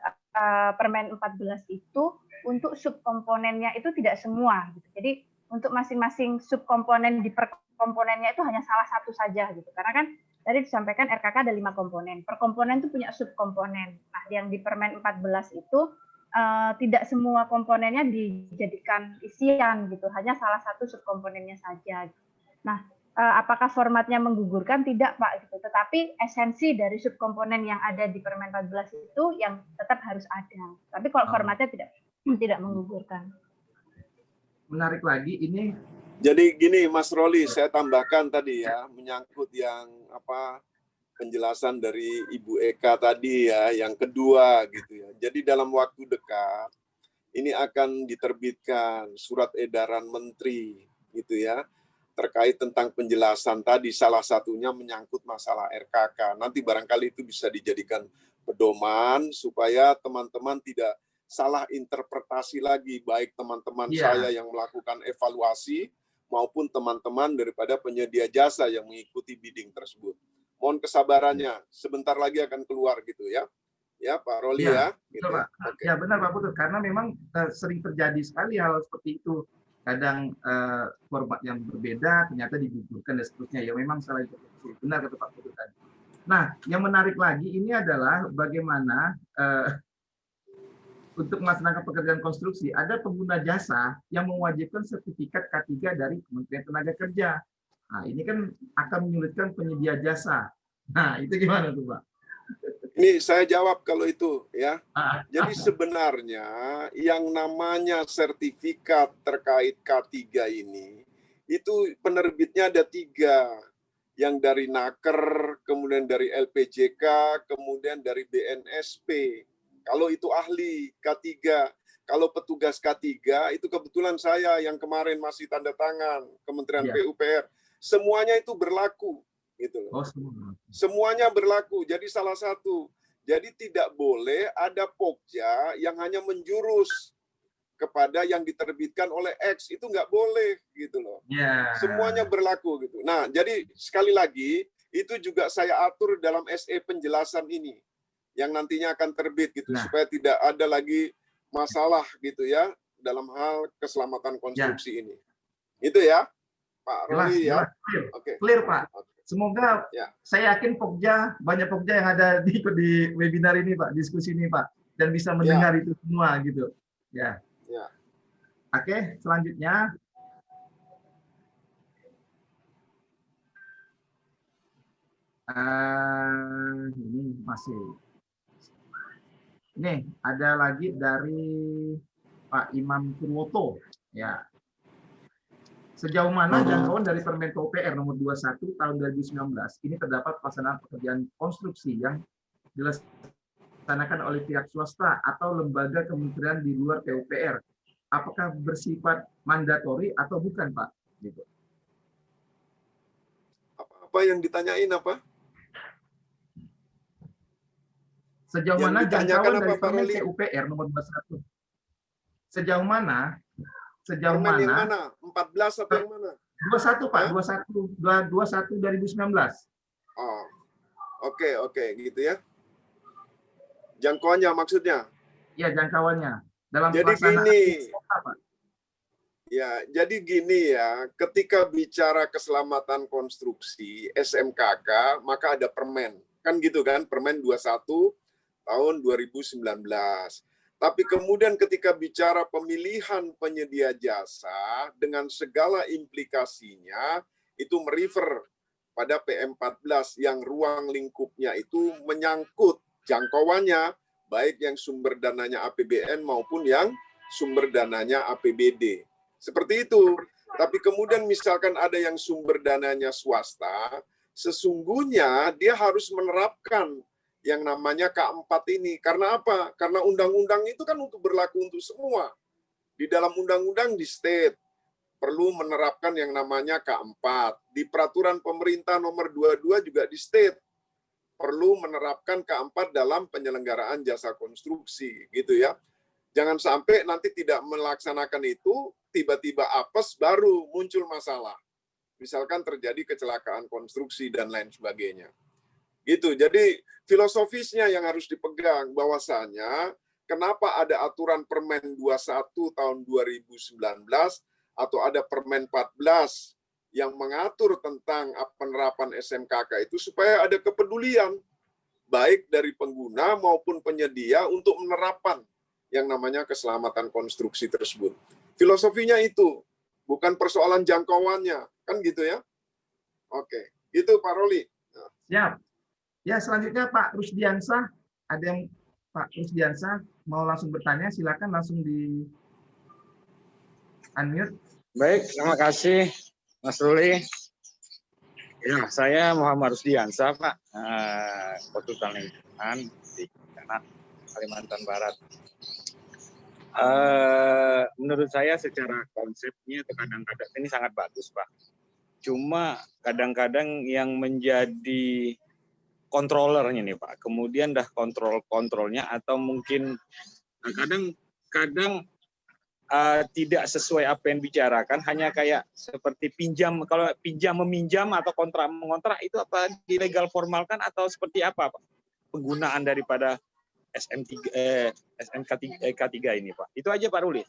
Permen 14 itu untuk subkomponennya itu tidak semua gitu. Jadi untuk masing-masing subkomponen di perkomponennya itu hanya salah satu saja gitu. Karena kan tadi disampaikan RKK ada 5 komponen. Per komponen itu punya subkomponen. Nah, yang di Permen 14 itu tidak semua komponennya dijadikan isian gitu. Hanya salah satu subkomponennya saja. Nah, apakah formatnya menggugurkan? Tidak Pak gitu. Tetapi esensi dari subkomponen yang ada di Permen 14 itu yang tetap harus ada. Tapi kalau formatnya tidak menggugurkan. Menarik lagi ini. Jadi gini Mas Roli, saya tambahkan tadi ya menyangkut yang penjelasan dari Ibu Eka tadi ya, yang kedua gitu ya. Jadi dalam waktu dekat ini akan diterbitkan surat edaran menteri gitu ya, terkait tentang penjelasan tadi, salah satunya menyangkut masalah RKK. Nanti barangkali itu bisa dijadikan pedoman supaya teman-teman tidak salah interpretasi lagi, baik teman-teman saya yang melakukan evaluasi maupun teman-teman daripada penyedia jasa yang mengikuti bidding tersebut. Mohon kesabarannya, sebentar lagi akan keluar gitu ya. Ya Pak Roli ya. Gitu. Pak. Okay. Ya benar Pak Putut, karena memang sering terjadi sekali hal seperti itu. Kadang format yang berbeda ternyata digugurkan dan seterusnya. Ya memang salah interpretasi. Benar kata Pak Putut tadi. Nah, yang menarik lagi ini adalah bagaimana untuk melaksanakan pekerjaan konstruksi, ada pengguna jasa yang mewajibkan sertifikat K3 dari Kementerian Tenaga Kerja. Nah, ini kan akan menyulitkan penyedia jasa. Nah, itu gimana tuh, Pak? Ini saya jawab kalau itu ya. Jadi sebenarnya yang namanya sertifikat terkait K3 ini, itu penerbitnya ada 3. Yang dari Naker, kemudian dari LPJK, kemudian dari BNSP. Kalau itu ahli K3, kalau petugas K3 itu kebetulan saya yang kemarin masih tanda tangan Kementerian PUPR, semuanya itu berlaku, gitu loh. Semuanya berlaku. Jadi salah satu, jadi tidak boleh ada pokja yang hanya menjurus kepada yang diterbitkan oleh X, itu nggak boleh, gitu loh. Semuanya berlaku, gitu. Nah, jadi sekali lagi itu juga saya atur dalam SE penjelasan ini, yang nantinya akan terbit gitu, supaya tidak ada lagi masalah gitu ya dalam hal keselamatan konstruksi ini. Itu ya, Pak Jelas, Roli ya. jelas, clear. Oke. Clear, Pak. Semoga saya yakin Pokja, banyak Pokja yang ada di webinar ini, Pak, diskusi ini, Pak, dan bisa mendengar itu semua gitu. Ya. Ya. Oke, selanjutnya. Ini masih. Ini ada lagi dari Pak Imam Purwoto. Ya. Sejauh mana jangkauan dari Permen PUPR nomor 21 tahun 2019 ini terdapat pelaksanaan pekerjaan konstruksi yang dilaksanakan oleh pihak swasta atau lembaga kementerian di luar PUPR? Apakah bersifat mandatori atau bukan, Pak? Gitu. Apa yang ditanyain apa? Sejauh Yang mana ditanyakan jangkauan apa, dari Pak Permen Roli? PUPR nomor 21? Sejauh mana? Sejauh Permen yang mana? mana? 14 atau yang mana? 21, Pak. 21 2019. Oh, oke, gitu ya. Jangkauannya maksudnya? Ya, jangkauannya. Dalam Jadi pelaksanaan gini, apa? ya, jadi gini ya, ketika bicara keselamatan konstruksi SMKK, maka ada permen. Kan gitu kan, Permen 21 tahun 2019. Tapi kemudian ketika bicara pemilihan penyedia jasa dengan segala implikasinya, itu merefer pada PM14 yang ruang lingkupnya itu menyangkut jangkauannya, baik yang sumber dananya APBN maupun yang sumber dananya APBD. Seperti itu. Tapi kemudian misalkan ada yang sumber dananya swasta, sesungguhnya dia harus menerapkan yang namanya K4 ini. Karena apa? Karena undang-undang itu kan untuk berlaku untuk semua. Di dalam undang-undang di state perlu menerapkan yang namanya K4. Di peraturan pemerintah nomor 22 juga di state perlu menerapkan K4 dalam penyelenggaraan jasa konstruksi, gitu ya. Jangan sampai nanti tidak melaksanakan itu, tiba-tiba apes baru muncul masalah. Misalkan terjadi kecelakaan konstruksi dan lain sebagainya. Gitu. Jadi filosofisnya yang harus dipegang bahwasanya kenapa ada aturan Permen 21 tahun 2019 atau ada Permen 14 yang mengatur tentang penerapan SMKK itu supaya ada kepedulian baik dari pengguna maupun penyedia untuk menerapkan yang namanya keselamatan konstruksi tersebut. Filosofinya itu, bukan persoalan jangkauannya, kan gitu ya? Oke, itu Pak Roli. Siap. Ya, selanjutnya Pak Rusdiansah. Ada yang Pak Rusdiansah mau langsung bertanya, silakan langsung di unmute. Baik, terima kasih Mas Ruli. Ya, saya Muhammad Rusdiansah, Pak, konsultan lingkungan di Kalimantan Barat. Menurut saya secara konsepnya kadang-kadang ini sangat bagus, Pak. Cuma kadang-kadang yang menjadi kontrolernya nih Pak, kemudian dah kontrolnya atau mungkin kadang-kadang tidak sesuai apa yang bicarakan, hanya kayak seperti pinjam, kalau pinjam meminjam atau kontrak mengontrak itu apa dilegal formalkan atau seperti apa Pak penggunaan daripada SMK3 ini Pak. Itu aja Pak Ruli.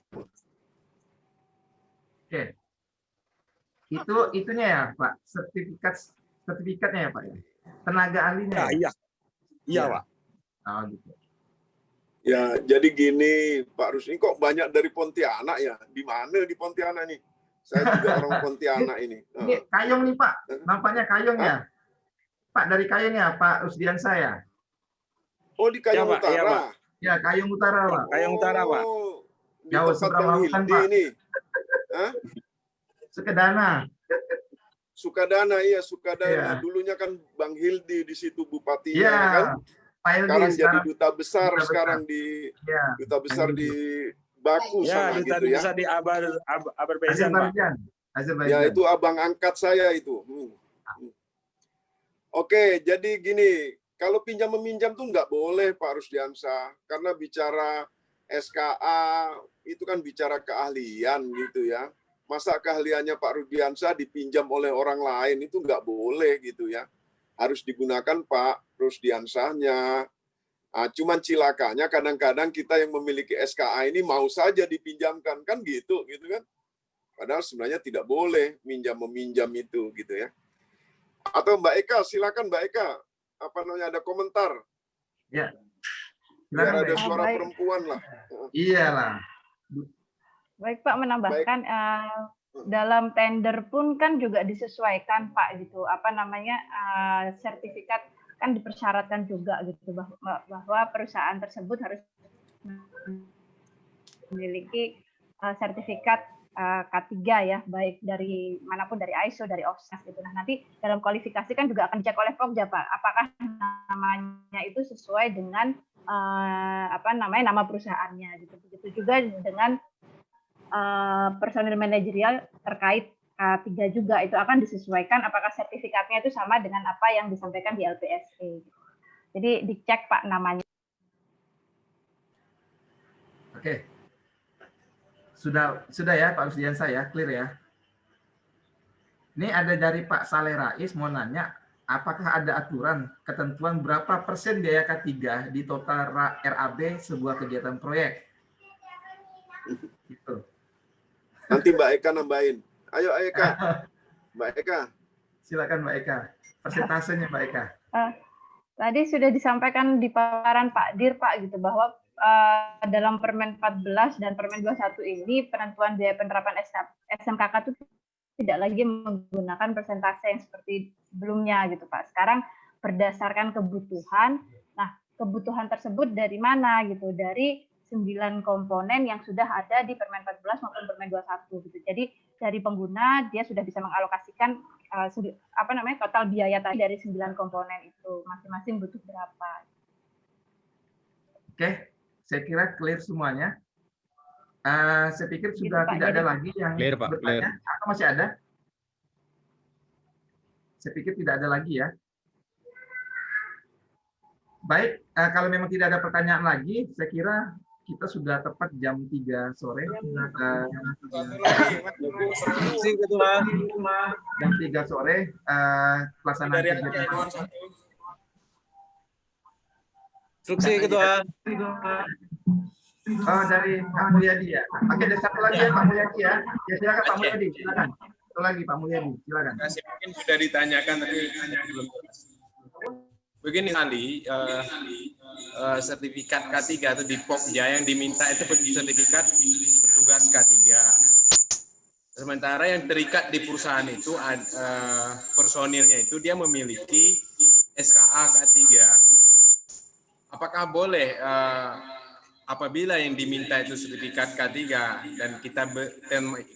Oke. Itunya ya Pak, sertifikatnya ya Pak ya. Tenaga ahlinya. Iya Pak. Oh, gitu. Ya, jadi gini Pak Rusdi, kok banyak dari Pontianak ya? Di mana di Pontianak nih? Saya juga orang Pontianak ini. Ini Kayong nih Pak, nampaknya Kayong ya. Pak dari Kayong ya, Pak Rusdiansah ya. Oh, di Kayong Utara. Iya, Pak. Ya, Kayong Utara Pak. Kayong Utara Pak. Di tempat Bang Hildi ini. Hah? Sukadana. Sukadana, iya Sukadana. Ya. Dulunya kan Bang Hildi di situ bupatinya Ya. kan. Pak Hildi, sekarang jadi duta besar, sekarang di ya. duta besar di Baku Ya, sama duta gitu ya. besar di Azerbaijan Pak. Ya, itu abang angkat saya itu. Oke, jadi gini, kalau pinjam meminjam tuh nggak boleh Pak Rusdiansah, karena bicara SKA itu kan bicara keahlian gitu ya. Masa keahliannya Pak Rusdiansah dipinjam oleh orang lain itu nggak boleh gitu ya. Harus digunakan Pak Rusdiansahnya. Cuman cilakanya kadang-kadang kita yang memiliki SKA ini mau saja dipinjamkan kan gitu kan. Padahal sebenarnya tidak boleh minjam-meminjam itu gitu ya. Atau Mbak Eka, silakan Mbak Eka. Apa namanya, ada komentar? Ya. Biar Silakan, ada Mbak. suara Baik. perempuan lah. Iyalah. Baik Pak, menambahkan dalam tender pun kan juga disesuaikan Pak gitu, apa namanya, sertifikat kan dipersyaratkan juga gitu bahwa perusahaan tersebut harus memiliki sertifikat K3 ya, baik dari manapun, dari ISO, dari OFSAS gitu. Nah, nanti dalam kualifikasi kan juga akan dicek oleh Pokja Pak, apakah namanya itu sesuai dengan apa namanya, nama perusahaannya gitu. Begitu juga dengan personil manajerial terkait K3 juga, itu akan disesuaikan apakah sertifikatnya itu sama dengan apa yang disampaikan di LPSE. Jadi dicek Pak namanya. Oke. Sudah ya Pak Rusdiansa ya, clear ya. Ini ada dari Pak Saleh Rais mau nanya, apakah ada aturan ketentuan berapa persen biaya K3 di total RAB sebuah kegiatan proyek? Gitu. Nanti Mbak Eka nambahin. Ayo Eka. Mbak Eka. Silakan Mbak Eka. Persentasenya Mbak Eka. Tadi sudah disampaikan di paparan Pak Dir Pak gitu, bahwa dalam Permen 14 dan Permen 21 ini penentuan biaya penerapan SMKK itu tidak lagi menggunakan persentase yang seperti sebelumnya gitu Pak. Sekarang berdasarkan kebutuhan. Nah, kebutuhan tersebut dari mana gitu? Dari 9 komponen yang sudah ada di Permen 14 maupun Permen 21 gitu. Jadi dari pengguna dia sudah bisa mengalokasikan apa namanya, total biaya tadi dari 9 komponen itu masing-masing butuh berapa. Oke, saya kira clear semuanya. Saya pikir sudah Pak, tidak ada lagi yang Clear, Pak, bertanya. Atau masih ada? Saya pikir tidak ada lagi ya. Baik, kalau memang tidak ada pertanyaan lagi, saya kira kita sudah tepat jam 3 sore. Jam 3 sore pelaksanaan kegiatan. Instruksi Ketua. Oh, dari Pak Mulyadi ya. Oke, ada satu lagi ya Pak Mulyadi ya. Ya silakan Pak Mulyadi, silakan. Satu lagi Pak Mulyadi, silakan. Kasih mungkin sudah ditanyakan tapi belum jelas. Begini kali, sertifikat K3 atau di Pokja yang diminta itu sertifikat petugas K3. Sementara yang terikat di perusahaan itu personilnya itu dia memiliki SKA K3. Apakah boleh apabila yang diminta itu sertifikat K3 dan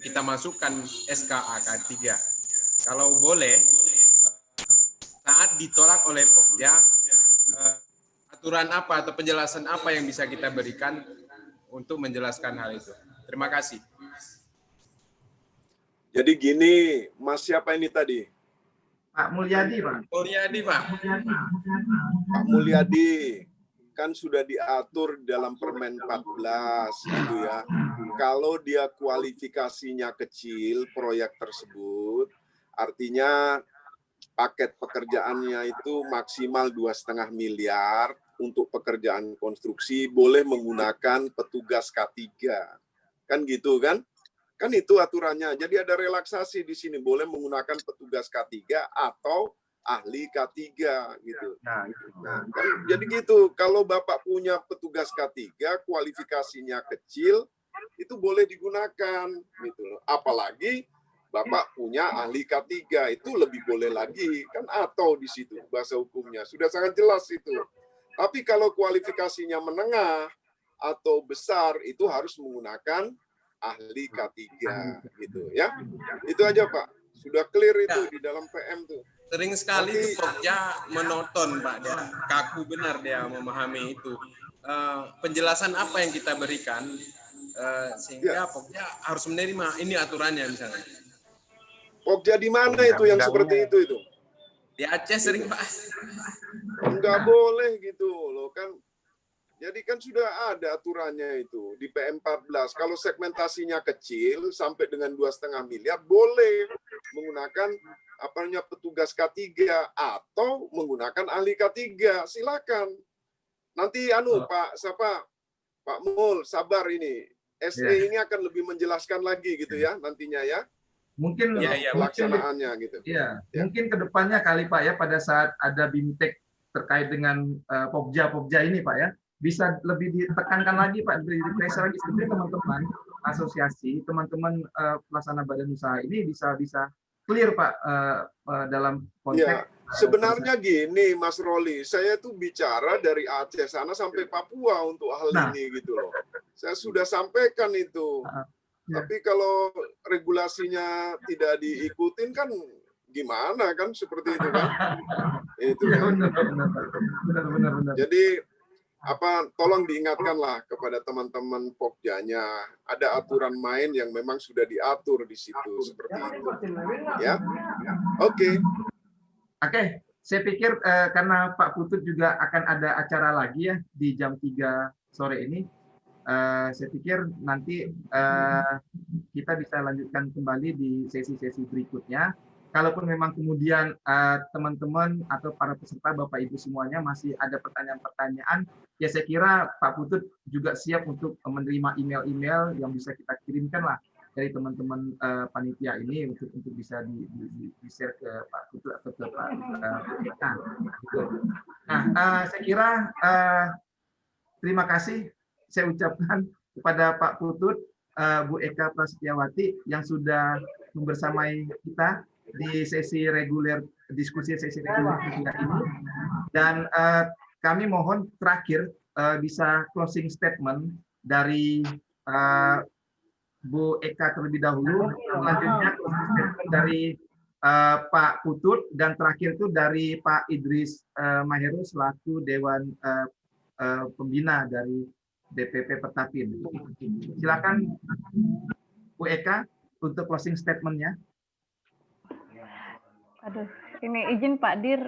kita masukkan SKA K3? Kalau boleh, saat ditolak oleh Pokja, aturan apa atau penjelasan apa yang bisa kita berikan untuk menjelaskan hal itu? Terima kasih. Jadi gini, Mas siapa ini tadi? Pak Mulyadi, Pak. Mulyadi, Pak. Pak Mulyadi, kan sudah diatur dalam Permen 14 gitu ya. Kalau dia kualifikasinya kecil proyek tersebut, artinya paket pekerjaannya itu maksimal 2,5 miliar untuk pekerjaan konstruksi, boleh menggunakan petugas K3. Kan gitu kan? Kan itu aturannya. Jadi ada relaksasi di sini, boleh menggunakan petugas K3 atau ahli K3 gitu. Nah, kan jadi gitu. Kalau Bapak punya petugas K3, kualifikasinya kecil, itu boleh digunakan gitu loh. Apalagi Bapak punya ahli K3, itu lebih boleh lagi kan, atau di situ bahasa hukumnya sudah sangat jelas itu. Tapi kalau kualifikasinya menengah atau besar, itu harus menggunakan ahli K3 gitu ya. Itu aja Pak. Sudah clear itu di dalam PM tuh. Sering sekali itu Pokja menonton Pak, dia kaku benar dia memahami itu. Penjelasan apa yang kita berikan sehingga Pokja harus menerima ini aturannya misalnya. Pokja di mana itu yang seperti itu? Di Aceh sering Pak. Enggak boleh gitu loh kan. Jadi kan sudah ada aturannya itu di PM 14. Kalau segmentasinya kecil sampai dengan 2,5 miliar boleh menggunakan apa namanya petugas K3 atau menggunakan ahli K3. Silakan. Nanti Pak Mul sabar ini. SE ini akan lebih menjelaskan lagi gitu ya nantinya ya. Mungkin pelaksanaannya gitu. Iya, mungkin kedepannya kali Pak ya pada saat ada BIMTEK terkait dengan Pokja ini Pak ya, bisa lebih ditekankan lagi Pak, di-pressure lagi sebenarnya teman-teman asosiasi, teman-teman pelaksana badan usaha ini bisa clear Pak dalam konteks. Ya, sebenarnya gini Mas Roli, saya tuh bicara dari Aceh sana sampai Papua untuk hal ini gitu loh. Saya sudah sampaikan itu. Tapi kalau regulasinya tidak diikutin kan gimana kan seperti itu kan? Itu kan. Benar. Jadi tolong diingatkanlah kepada teman-teman Pokjanya, ada aturan main yang memang sudah diatur di situ seperti itu. Ya. Oke, saya pikir karena Pak Putut juga akan ada acara lagi ya di jam 3 sore ini. Saya pikir nanti kita bisa lanjutkan kembali di sesi-sesi berikutnya. Kalaupun memang kemudian teman-teman atau para peserta Bapak Ibu semuanya masih ada pertanyaan-pertanyaan, ya saya kira Pak Putut juga siap untuk menerima email-email yang bisa kita kirimkan lah dari teman-teman panitia ini untuk bisa di-share ke Pak Putut atau ke Pak. Saya kira terima kasih saya ucapkan kepada Pak Putut, Bu Eka Prasetyawati yang sudah membersamai kita di sesi reguler diskusi sesi reguler ini. Dan kami mohon terakhir bisa closing statement dari Bu Eka terlebih dahulu, selanjutnya closing statement dari Pak Putut, dan terakhir itu dari Pak Idris Maheru selaku Dewan Pembina dari DPP Pertapin. Silakan Bu Eka untuk closing statement-nya. Aduh, ini izin Pak Dir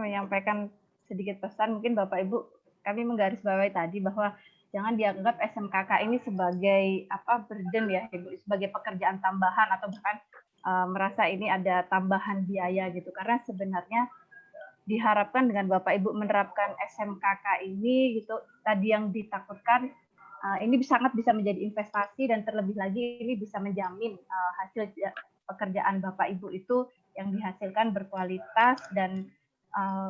menyampaikan sedikit pesan. Mungkin Bapak Ibu kami menggarisbawahi tadi bahwa jangan dianggap SMKK ini sebagai burden ya, Ibu, sebagai pekerjaan tambahan atau bahkan merasa ini ada tambahan biaya gitu. Karena sebenarnya diharapkan dengan Bapak Ibu menerapkan SMKK ini gitu, tadi yang ditakutkan ini sangat bisa menjadi investasi, dan terlebih lagi ini bisa menjamin hasil pekerjaan Bapak Ibu itu yang dihasilkan berkualitas dan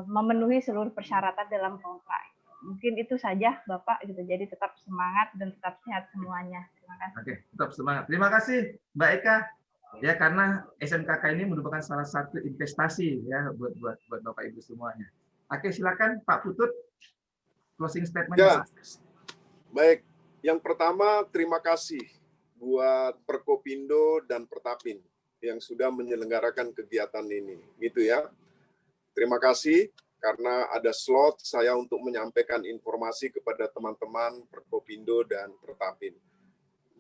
memenuhi seluruh persyaratan dalam kontrak. Mungkin itu saja Bapak gitu. Jadi tetap semangat dan tetap sehat semuanya. Terima kasih. Oke, tetap semangat. Terima kasih Mbak Eka. Ya, karena SMKK ini merupakan salah satu investasi ya buat Bapak Ibu semuanya. Oke, silakan Pak Putut closing statement. Ya, baik. Yang pertama, terima kasih buat Perkopindo dan Pertapin yang sudah menyelenggarakan kegiatan ini, gitu ya. Terima kasih karena ada slot saya untuk menyampaikan informasi kepada teman-teman Perkopindo dan Pertapin.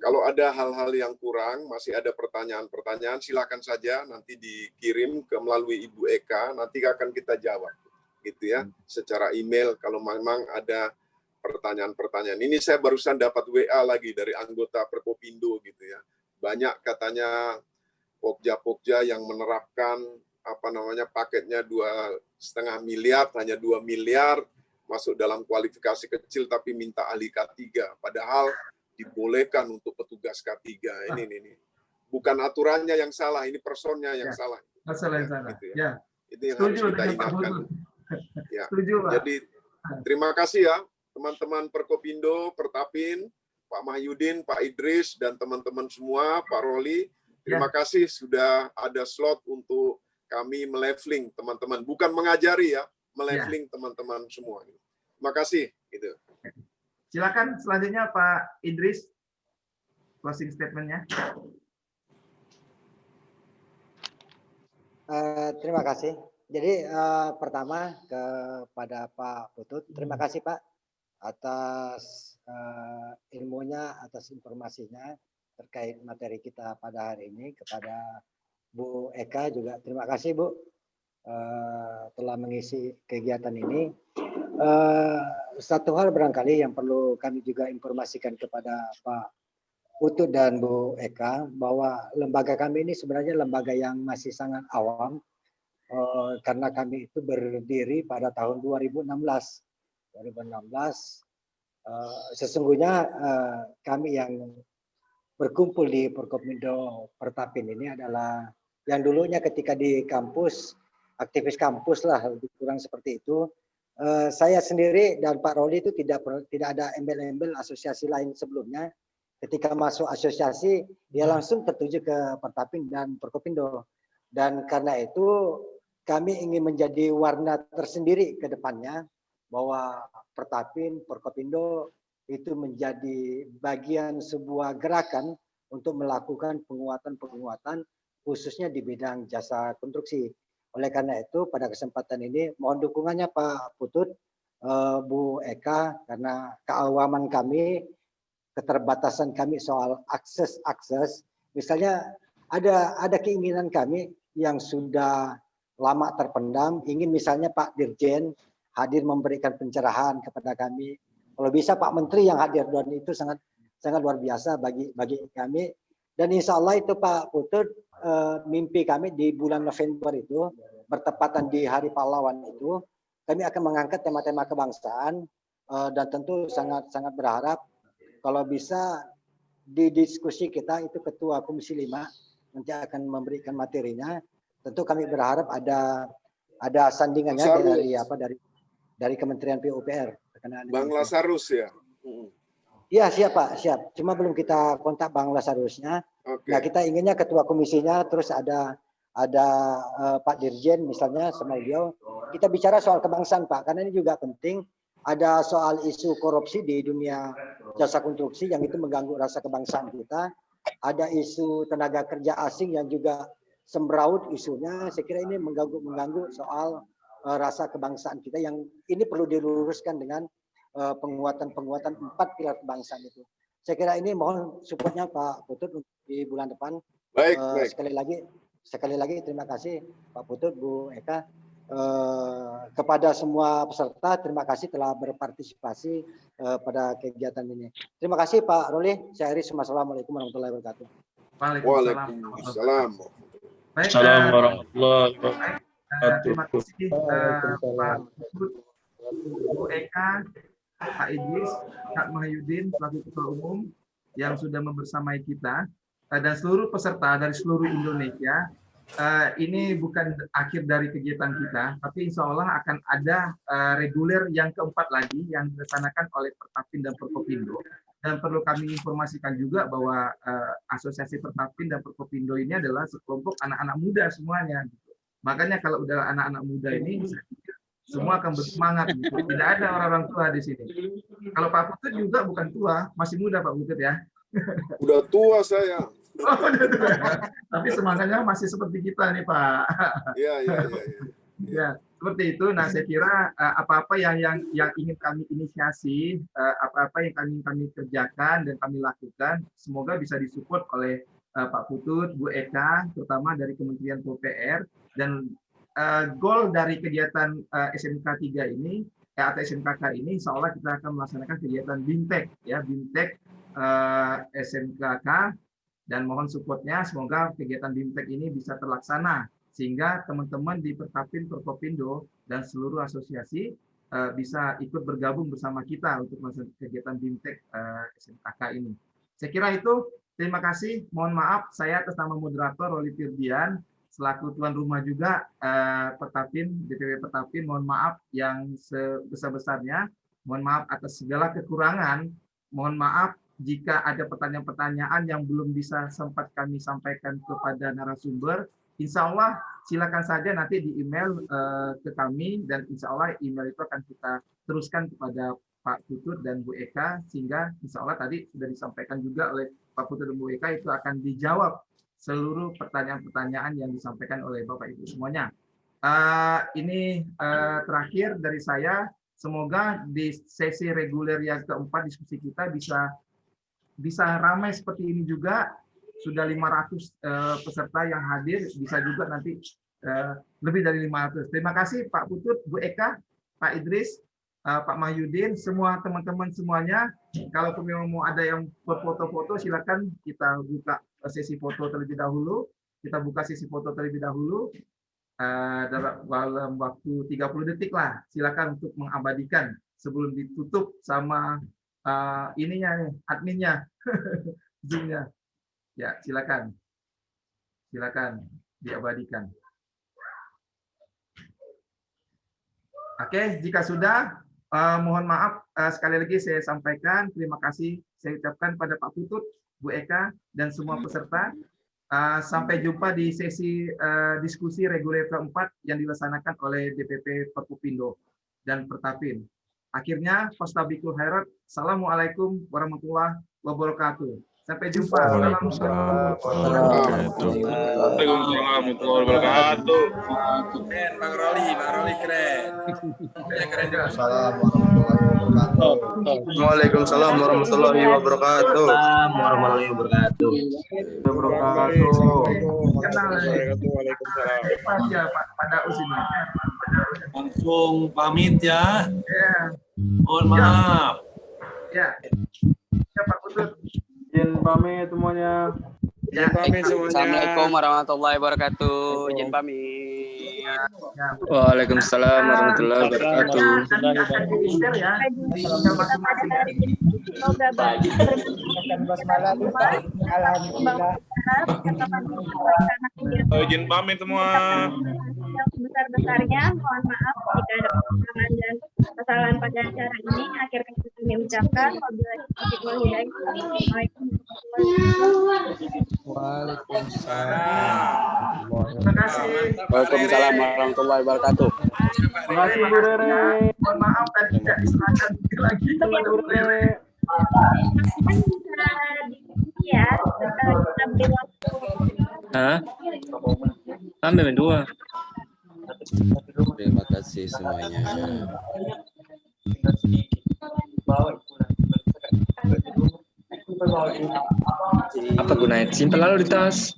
Kalau ada hal-hal yang kurang, masih ada pertanyaan-pertanyaan, silakan saja nanti dikirim melalui Ibu Eka, nanti akan kita jawab, gitu ya, secara email kalau memang ada pertanyaan-pertanyaan. Ini saya barusan dapat WA lagi dari anggota Perkopindo, gitu ya. Banyak katanya Pokja-Pokja yang menerapkan paketnya 2,5 miliar, hanya 2 miliar masuk dalam kualifikasi kecil tapi minta ahli K3, padahal dibolehkan untuk petugas K3. Ini bukan aturannya yang salah, ini personnya yang salah. Masalah yang salah. Gitu ya. Ya. Itu yang harus kita ingatkan. Ya. Setuju, Pak. Jadi terima kasih ya teman-teman Perkopindo, Pertapin, Pak Mahyudin, Pak Idris, dan teman-teman semua, Pak Roli. Terima kasih sudah ada slot untuk kami meleveling teman-teman, bukan mengajari ya, meleveling teman-teman semua. Terima kasih. Gitu. Silakan selanjutnya Pak Idris, closing statement-nya. Terima kasih. Jadi pertama kepada Pak Putut, terima kasih Pak atas ilmunya, atas informasinya terkait materi kita pada hari ini. Kepada Bu Eka juga terima kasih Bu telah mengisi kegiatan ini. Satu hal barangkali yang perlu kami juga informasikan kepada Pak Putut dan Bu Eka, bahwa lembaga kami ini sebenarnya lembaga yang masih sangat awam, karena kami itu berdiri pada tahun 2016. Sesungguhnya kami yang berkumpul di Forkopindo Pertapin ini adalah yang dulunya ketika di kampus, aktivis kampus lah, lebih kurang seperti itu. Saya sendiri dan Pak Roli itu tidak ada embel-embel asosiasi lain sebelumnya. Ketika masuk asosiasi, dia langsung tertuju ke Pertapin dan Forkopindo. Dan karena itu kami ingin menjadi warna tersendiri ke depannya, bahwa Pertapin, Forkopindo itu menjadi bagian sebuah gerakan untuk melakukan penguatan-penguatan khususnya di bidang jasa konstruksi. Oleh karena itu pada kesempatan ini mohon dukungannya Pak Putut, Bu Eka, karena keawaman kami, keterbatasan kami soal akses, misalnya ada keinginan kami yang sudah lama terpendam, ingin misalnya Pak Dirjen hadir memberikan pencerahan kepada kami. Kalau bisa Pak Menteri yang hadir, dan itu sangat luar biasa bagi kami. Dan insya Allah itu Pak Putut, mimpi kami di bulan November itu, bertepatan di Hari Pahlawan itu, kami akan mengangkat tema-tema kebangsaan, dan tentu sangat berharap kalau bisa di diskusi kita itu Ketua Komisi 5 nanti akan memberikan materinya. Tentu kami berharap ada sandingannya dari Kementerian PUPR. Bang Lasarus ya. Iya siap Pak, siap. Cuma belum kita kontak Bang Lasarusnya. Okay. Nah kita inginnya ketua komisinya, terus ada Pak Dirjen misalnya sama beliau. Kita bicara soal kebangsaan Pak, karena ini juga penting. Ada soal isu korupsi di dunia jasa konstruksi yang itu mengganggu rasa kebangsaan kita. Ada isu tenaga kerja asing yang juga sembraut isunya. Saya kira ini mengganggu soal rasa kebangsaan kita yang ini perlu diluruskan dengan penguatan 4 pilar kebangsaan itu. Saya kira ini mohon supportnya Pak Putut di bulan depan. Baik. Sekali lagi terima kasih Pak Putut, Bu Eka. Kepada semua peserta, terima kasih telah berpartisipasi pada kegiatan ini. Terima kasih Pak Roli. Saya Aris. Wassalamualaikum warahmatullahi wabarakatuh. Waalaikumsalam. Assalamualaikum warahmatullahi wabarakatuh. Terima kasih Pak Putut, Bu Eka, Pak Idris, Kak Mahyudin selaku Ketua Umum yang sudah membersamai kita, dan seluruh peserta dari seluruh Indonesia. Ini bukan akhir dari kegiatan kita, tapi insya Allah akan ada reguler yang keempat lagi yang dilaksanakan oleh Pertapin dan Forkopindo. Dan perlu kami informasikan juga bahwa Asosiasi Pertapin dan Forkopindo ini adalah sekelompok anak-anak muda semuanya. Makanya kalau udah anak-anak muda ini semua akan bersemangat. Gitu. Tidak ada orang-orang tua di sini. Kalau Pak Putut juga bukan tua, masih muda Pak Putut ya. Udah tua saya. Oh, udah tua. Tapi semangatnya masih seperti kita nih Pak. Iya. Ya, seperti itu. Nah, saya kira apa-apa yang ingin kami inisiasi, apa-apa yang kami kerjakan dan kami lakukan, semoga bisa disupport oleh Pak Putut, Bu Eka, terutama dari Kementerian PUPR, dan goal dari kegiatan SMK 3 ini atau SMKK ini, insya Allah kita akan melaksanakan kegiatan BIMTEK, ya BIMTEK SMKK, dan mohon supportnya, semoga kegiatan BIMTEK ini bisa terlaksana sehingga teman-teman di Pertapin, Forkopindo dan seluruh asosiasi bisa ikut bergabung bersama kita untuk melaksanakan kegiatan BIMTEK SMKK ini. Saya kira itu. Terima kasih. Mohon maaf saya atas nama moderator Roli Firdian selaku tuan rumah juga Pertapin, DPW Pertapin, mohon maaf yang sebesar-besarnya. Mohon maaf atas segala kekurangan. Mohon maaf jika ada pertanyaan-pertanyaan yang belum bisa sempat kami sampaikan kepada narasumber. Insya Allah silakan saja nanti di email ke kami, dan insya Allah email itu akan kita teruskan kepada Pak Putut dan Bu Eka, sehingga insya Allah tadi sudah disampaikan juga oleh Pak Putut dan Bu Eka, itu akan dijawab seluruh pertanyaan-pertanyaan yang disampaikan oleh Bapak Ibu semuanya. Ini terakhir dari saya. Semoga di sesi reguler yang keempat diskusi kita bisa ramai seperti ini juga. Sudah 500 peserta yang hadir, bisa juga nanti lebih dari 500. Terima kasih Pak Putut, Bu Eka, Pak Idris, Pak Mahyudin, semua teman-teman semuanya. Kalau memang mau ada yang berfoto-foto, silakan kita buka sesi foto terlebih dahulu. Kita buka sesi foto terlebih dahulu dalam waktu 30 detik lah. Silakan untuk mengabadikan sebelum ditutup sama ininya nih, adminnya, Zoom-nya. Ya, silakan. Silakan diabadikan. Oke, jika sudah, mohon maaf sekali lagi saya sampaikan terima kasih saya ucapkan pada Pak Putut, Bu Eka, dan semua peserta. Sampai jumpa di sesi diskusi reguler keempat yang dilaksanakan oleh DPP Perkopindo dan Pertapin. Akhirnya, Fastabikul Khairat. Assalamualaikum warahmatullahi wabarakatuh. Sampai jumpa. Waalaikumsalam warahmatullahi wabarakatuh. Keren, Bang Roli keren. Ya, keren juga. Waalaikumsalam warahmatullahi wabarakatuh. Warahmatullahi wabarakatuh. Langsung pamit ya. Mohon maaf. Ya. Pak Putut. Izin pamit semuanya. Izin pamit semuanya. Assalamualaikum warahmatullahi wabarakatuh. Izin pamit. Waalaikumsalam warahmatullahi wabarakatuh. Izin pamit semua. Yang sebesar-besarnya, mohon maaf jika ada kekurangan dan kesalahan pada acara ini. Akhir kata kami ucapkan, wabillahi taufiq wal hidayah. Assalamualaikum Terima kasih. Waalaikumsalam warahmatullahi wabarakatuh. Terima kasih Bu Rere. Mohon maaf tadi tidak diserahkan lagi kepada Bu Rere. Ya, kita beri waktu. Ambil dua. Terima kasih semuanya. Apa gunanya? Simpan lalu di tas.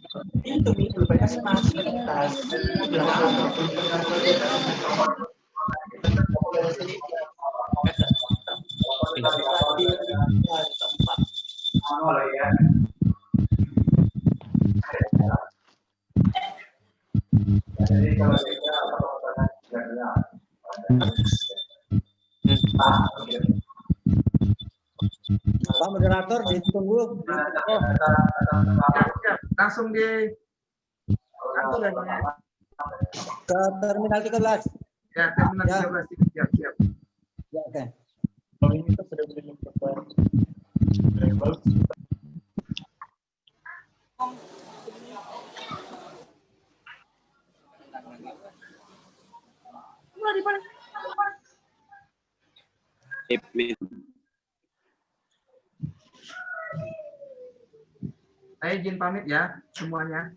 Pak moderator ditunggu. Langsung di Ke terminal 13. Ya, terminal 13. Siap. Ya, oke. Saya izin pamit ya semuanya.